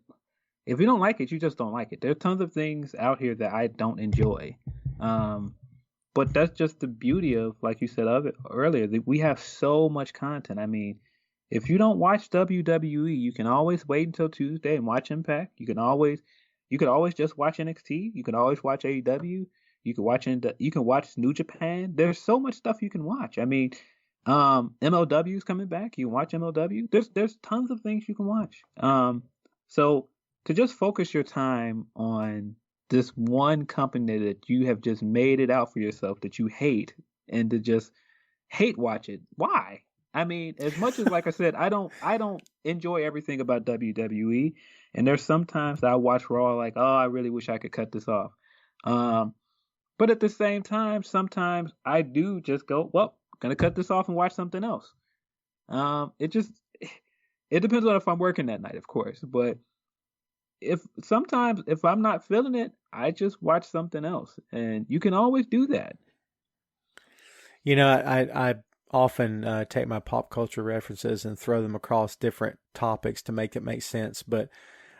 [SPEAKER 2] if you don't like it, you just don't like it. There are tons of things out here that I don't enjoy. But that's just the beauty of, like you said of it earlier, that we have so much content. I mean, if you don't watch WWE, you can always wait until Tuesday and watch Impact. You could always just watch NXT. You can always watch AEW. You can watch New Japan. There's so much stuff you can watch. I mean, MLW is coming back. You can watch MLW. There's tons of things you can watch. So to just focus your time on this one company that you have just made it out for yourself that you hate and to just hate watch it. Why? I mean, as much as, like I said, I don't enjoy everything about WWE, and there's sometimes I watch Raw like, oh, I really wish I could cut this off. But at the same time, sometimes I do just go, well, gonna cut this off and watch something else. It depends on if I'm working that night, of course. But if I'm not feeling it, I just watch something else, and you can always do that.
[SPEAKER 1] I often take my pop culture references and throw them across different topics to make it make sense. But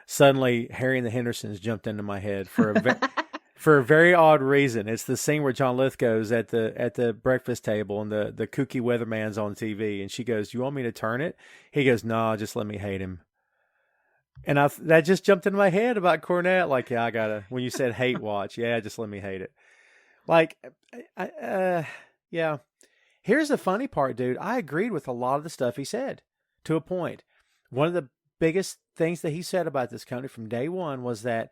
[SPEAKER 1] suddenly, Harry and the Hendersons jumped into my head for a very odd reason. It's the scene where John Lithgow's at the breakfast table and the kooky weatherman's on TV, and she goes, "You want me to turn it?" He goes, "No, just let me hate him." And that just jumped into my head about Cornette. Like, yeah, I gotta. When you said hate watch, yeah, just let me hate it. Like, yeah. Here's the funny part, dude. I agreed with a lot of the stuff he said to a point. One of the biggest things that he said about this company from day one was that,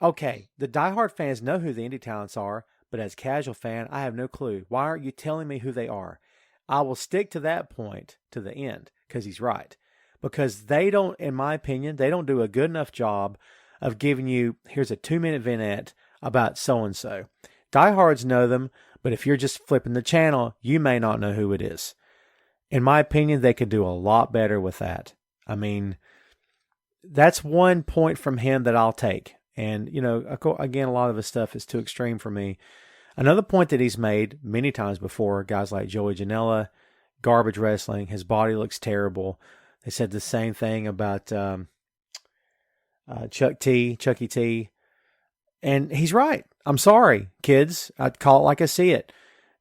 [SPEAKER 1] okay, the diehard fans know who the indie talents are, but as a casual fan, I have no clue. Why aren't you telling me who they are? I will stick to that point to the end because he's right. Because they don't, in my opinion, they don't do a good enough job of giving you, here's a 2-minute vignette about so-and-so. Diehards know them, but if you're just flipping the channel, you may not know who it is. In my opinion, they could do a lot better with that. I mean, that's one point from him that I'll take. And, again, a lot of his stuff is too extreme for me. Another point that he's made many times before, guys like Joey Janela, garbage wrestling, his body looks terrible. They said the same thing about Chucky T. And he's right. I'm sorry, kids. I'd call it like I see it.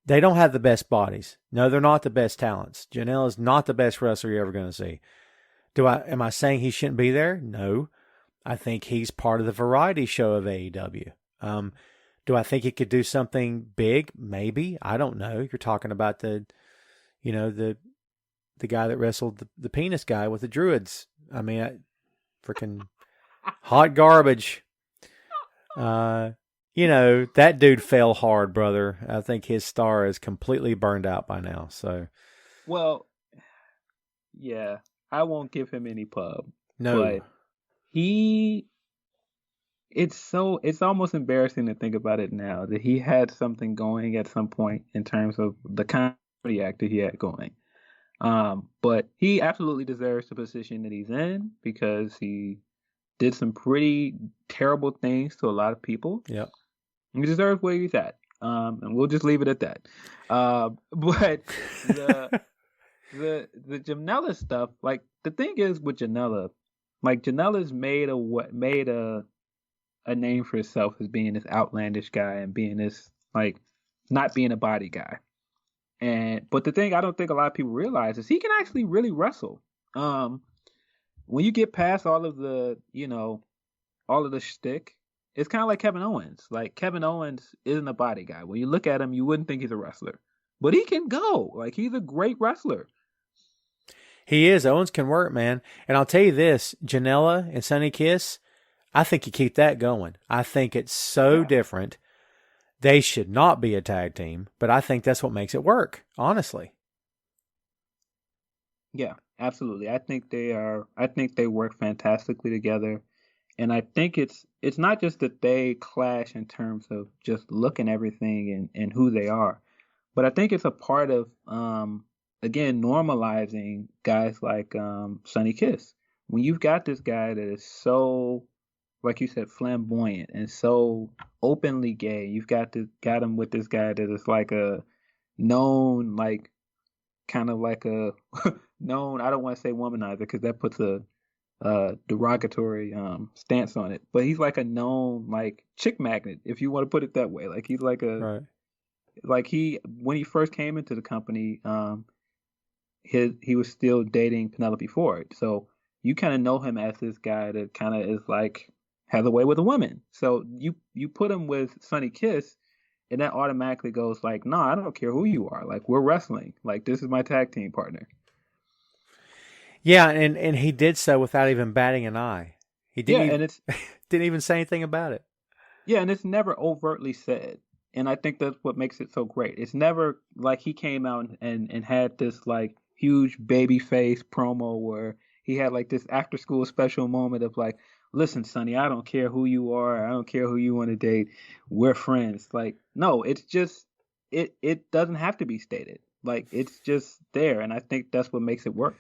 [SPEAKER 1] They don't have the best bodies. No, they're not the best talents. Janela's not the best wrestler you're ever going to see. Am I saying he shouldn't be there? No. I think he's part of the variety show of AEW. Do I think he could do something big? Maybe. I don't know. You're talking about the guy that wrestled the penis guy with the Druids. I mean, freaking hot garbage. That dude fell hard, brother. I think his star is completely burned out by now. So,
[SPEAKER 2] well, yeah, I won't give him any pub.
[SPEAKER 1] No,
[SPEAKER 2] but it's almost embarrassing to think about it now that he had something going at some point in terms of the comedy act that he had going. But he absolutely deserves the position that he's in because he did some pretty terrible things to a lot of people.
[SPEAKER 1] Yep.
[SPEAKER 2] He deserves where he's at. And we'll just leave it at that. But the Janela stuff, like the thing is with Janela, like Janela's made a name for himself as being this outlandish guy and being this like not being a body guy. But the thing I don't think a lot of people realize is he can actually really wrestle. When you get past all of the shtick, it's kind of like Kevin Owens. Like Kevin Owens isn't a body guy. When you look at him, you wouldn't think he's a wrestler, but he can go. Like he's a great wrestler.
[SPEAKER 1] He is. Owens can work, man. And I'll tell you this, Janela and Sonny Kiss, I think you keep that going. I think it's so different. They should not be a tag team, but I think that's what makes it work, honestly.
[SPEAKER 2] Yeah, absolutely. I think they work fantastically together. And I think it's not just that they clash in terms of just look and everything and who they are, but I think it's a part of again normalizing guys like Sonny Kiss. When you've got this guy that is so, like you said, flamboyant and so openly gay, you've got him with this guy that is like a known, like kind of like a known, I don't want to say womanizer because that puts a derogatory stance on it, but he's like a known like chick magnet, if you want to put it that way. Like he's like
[SPEAKER 1] right.
[SPEAKER 2] Like when he first came into the company, he was still dating Penelope Ford, so you kind of know him as this guy that kind of is like has a way with a woman. So you put him with Sonny Kiss, and that automatically goes like, no, I don't care who you are. Like we're wrestling. Like this is my tag team partner.
[SPEAKER 1] Yeah, and he did so without even batting an eye. He didn't didn't even say anything about it.
[SPEAKER 2] Yeah, and it's never overtly said. And I think that's what makes it so great. It's never like he came out and had this like huge baby face promo where he had like this after school special moment of like, listen, Sonny, I don't care who you are. I don't care who you want to date. We're friends. Like, no, it's just it doesn't have to be stated. Like it's just there. And I think that's what makes it work.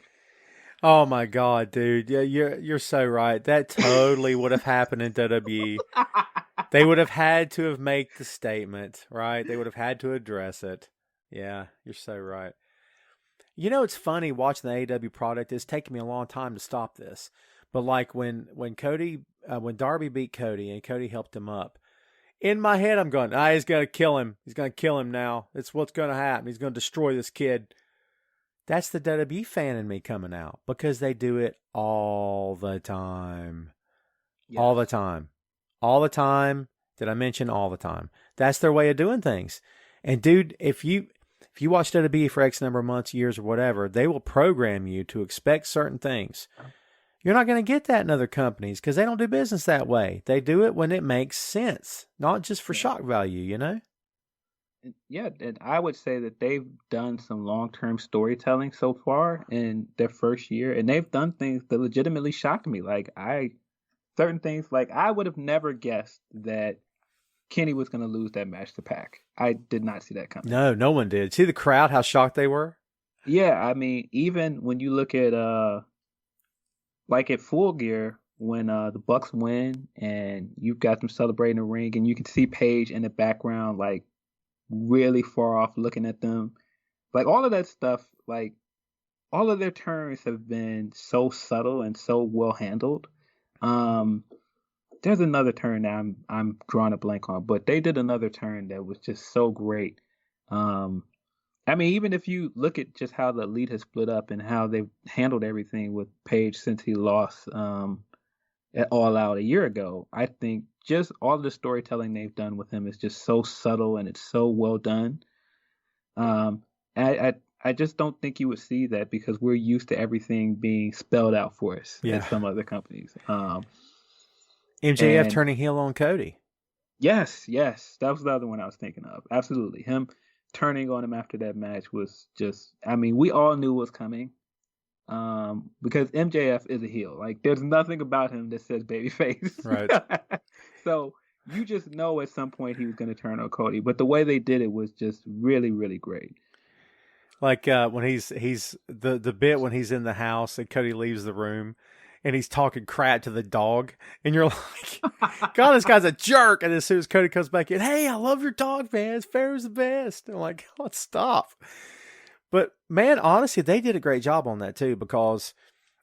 [SPEAKER 1] Oh my God, dude! Yeah, you're so right. That totally would have happened in WWE. They would have had to have made the statement, right? They would have had to address it. Yeah, you're so right. You know, it's funny watching the AEW product. It's taken me a long time to stop this. But like when Darby beat Cody and Cody helped him up, in my head I'm going, he's going to kill him. He's going to kill him now. It's what's going to happen. He's going to destroy this kid. That's the WWE fan in me coming out because they do it all the time. Yes. All the time. All the time. Did I mention all the time? That's their way of doing things. And dude, if you watch WWE for X number of months, years, or whatever, they will program you to expect certain things. You're not going to get that in other companies because they don't do business that way. They do it when it makes sense, not just for shock value, you know?
[SPEAKER 2] Yeah, and I would say that they've done some long-term storytelling so far in their first year, and they've done things that legitimately shocked me. Like certain things, like I would have never guessed that Kenny was going to lose that match to Pac. I did not see that coming.
[SPEAKER 1] No one did. See the crowd, how shocked they were?
[SPEAKER 2] Yeah, I mean, even when you look at like at Full Gear, when the Bucks win and you've got them celebrating the ring, and you can see Paige in the background, like really far off looking at them, like all of that stuff, like all of their turns have been so subtle and so well handled. There's another turn that I'm drawing a blank on, but they did another turn that was just so great. I mean, even if you look at just how the Elite has split up and how they've handled everything with Page since he lost at All Out a year ago, I think just all the storytelling they've done with him is just so subtle and it's so well done. I just don't think you would see that because we're used to everything being spelled out for us at some other companies.
[SPEAKER 1] MJF turning heel on Cody.
[SPEAKER 2] Yes. That was the other one I was thinking of. Absolutely. Him turning on him after that match was just, I mean, we all knew it was coming. Because MJF is a heel. Like, there's nothing about him that says babyface.
[SPEAKER 1] Right.
[SPEAKER 2] So you just know at some point he was going to turn on Cody. But the way they did it was just really, really great.
[SPEAKER 1] Like when he's the bit when he's in the house and Cody leaves the room and he's talking crap to the dog and you're like, God, this guy's a jerk. And as soon as Cody comes back in, hey, I love your dog, man. It's Pharaoh's the best. And I'm like, oh, stop. But man, honestly, they did a great job on that too, because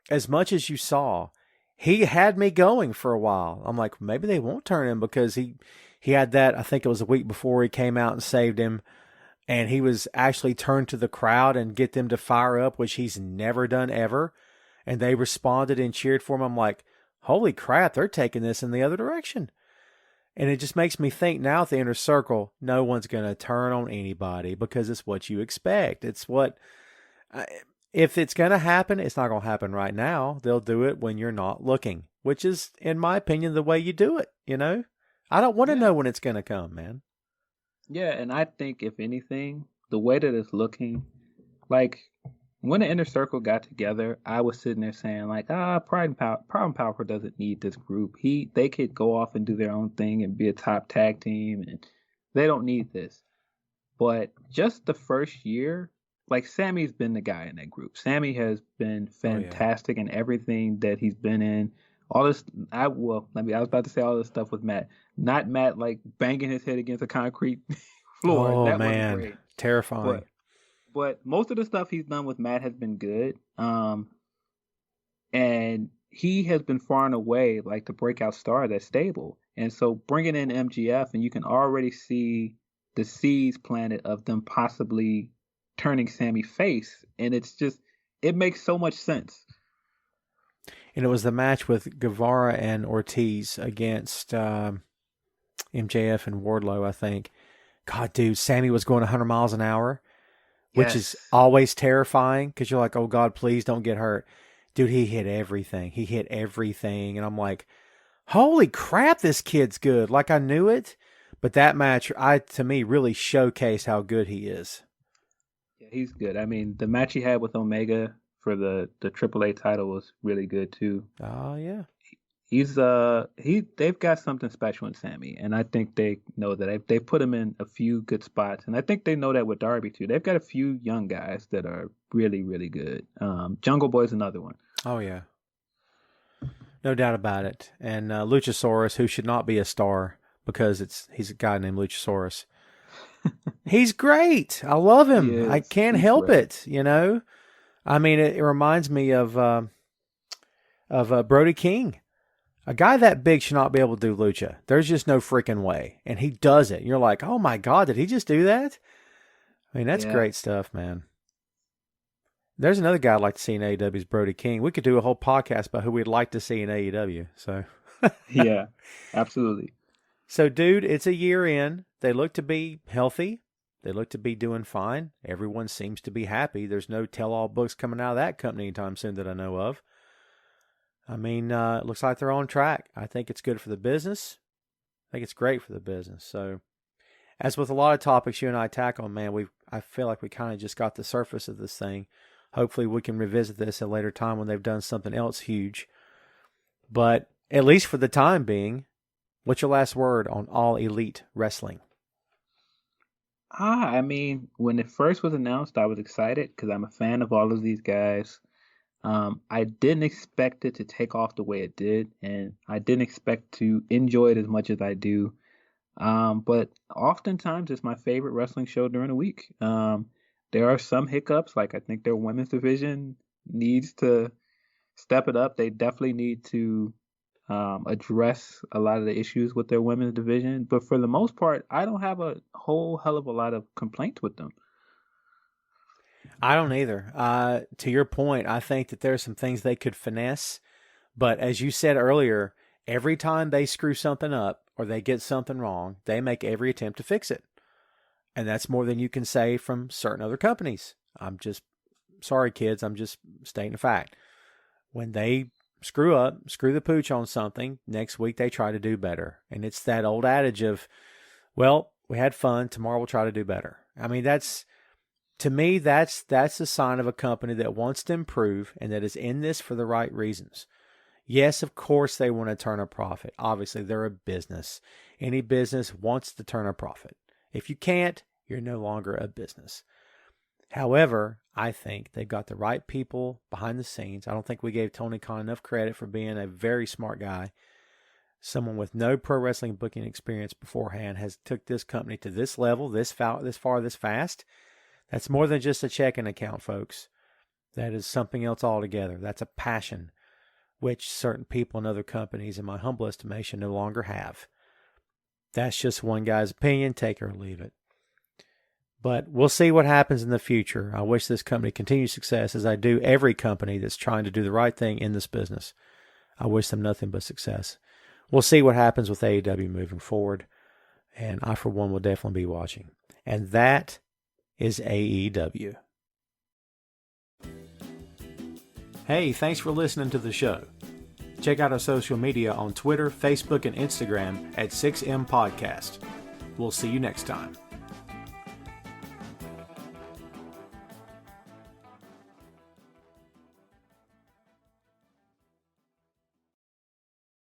[SPEAKER 1] as much as you saw, he had me going for a while. I'm like, maybe they won't turn him because he had that, I think it was a week before he came out and saved him. And he was actually turned to the crowd and get them to fire up, which he's never done ever. And they responded and cheered for him. I'm like, holy crap, they're taking this in the other direction. And it just makes me think now at the Inner Circle, no one's going to turn on anybody because it's what you expect. It's what, if it's going to happen, it's not going to happen right now. They'll do it when you're not looking, which is, in my opinion, the way you do it, you know? I don't want to know when it's going to come, man.
[SPEAKER 2] Yeah, and I think, if anything, the way that it's looking, like, when the Inner Circle got together, I was sitting there saying, like, Pride and Power doesn't need this group. They could go off and do their own thing and be a top tag team, and they don't need this. But just the first year, like, Sammy's been the guy in that group. Sammy has been fantastic in everything that he's been in. All this, I was about to say all this stuff with Matt. Not Matt, like, banging his head against a concrete floor.
[SPEAKER 1] Oh,
[SPEAKER 2] that
[SPEAKER 1] man.
[SPEAKER 2] wasn't great.
[SPEAKER 1] Terrifying.
[SPEAKER 2] But most of the stuff he's done with Matt has been good. And he has been far and away, like, the breakout star of that stable. And so bringing in MGF, and you can already see the seeds planted of them possibly turning Sammy face. And it makes so much sense.
[SPEAKER 1] And it was the match with Guevara and Ortiz against MJF and Wardlow, I think. God, dude, Sammy was going 100 miles an hour, which is always terrifying because you're like, oh, God, please don't get hurt. Dude, he hit everything. And I'm like, holy crap, this kid's good. Like, I knew it. But that match, to me, really showcased how good he is.
[SPEAKER 2] Yeah, he's good. I mean, the match he had with Omega for the AAA title was really good too.
[SPEAKER 1] Oh yeah.
[SPEAKER 2] They've got something special in Sammy, and I think they know that. They put him in a few good spots, and I think they know that with Darby too. They've got a few young guys that are really, really good. Jungle Boy's another one.
[SPEAKER 1] Oh yeah. No doubt about it. And Luchasaurus, who should not be a star because he's a guy named Luchasaurus. He's great. I love him. I can't help it, you know. I mean, it reminds me of Brody King. A guy that big should not be able to do lucha. There's just no freaking way. And he does it. You're like, oh my God, did he just do that? I mean, that's great stuff, man. There's another guy I'd like to see in AEW is Brody King. We could do a whole podcast about who we'd like to see in AEW. So
[SPEAKER 2] Yeah, absolutely.
[SPEAKER 1] So, dude, it's a year in. They look to be healthy. They look to be doing fine. Everyone seems to be happy. There's no tell-all books coming out of that company anytime soon that I know of. I mean, it looks like they're on track. I think it's good for the business. I think it's great for the business. So, as with a lot of topics you and I tackle, man, I feel like we kind of just got the surface of this thing. Hopefully we can revisit this at a later time when they've done something else huge. But at least for the time being, what's your last word on All Elite Wrestling?
[SPEAKER 2] I mean, when it first was announced, I was excited because I'm a fan of all of these guys. I didn't expect it to take off the way it did, and I didn't expect to enjoy it as much as I do. But oftentimes it's my favorite wrestling show during the week. There are some hiccups, like I think their women's division needs to step it up. They definitely need to address a lot of the issues with their women's division. But for the most part, I don't have a whole hell of a lot of complaints with them.
[SPEAKER 1] I don't either. To your point, I think that there's some things they could finesse. But as you said earlier, every time they screw something up or they get something wrong, they make every attempt to fix it. And that's more than you can say from certain other companies. I'm just sorry, kids. I'm just stating a fact. When they screw the pooch on something, next week they try to do better. And it's that old adage of, well, we had fun. Tomorrow we'll try to do better. I mean, to me, that's a sign of a company that wants to improve and that is in this for the right reasons. Yes, of course, they want to turn a profit. Obviously, they're a business. Any business wants to turn a profit. If you can't, you're no longer a business. However, I think they've got the right people behind the scenes. I don't think we gave Tony Khan enough credit for being a very smart guy. Someone with no pro wrestling booking experience beforehand has took this company to this level, this far, this fast. That's more than just a checking account, folks. That is something else altogether. That's a passion, which certain people in other companies, in my humble estimation, no longer have. That's just one guy's opinion. Take it or leave it. But we'll see what happens in the future. I wish this company continued success, as I do every company that's trying to do the right thing in this business. I wish them nothing but success. We'll see what happens with AEW moving forward. And I, for one, will definitely be watching. And that is AEW. Hey, thanks for listening to the show. Check out our social media on Twitter, Facebook, and Instagram at 6M Podcast. We'll see you next time.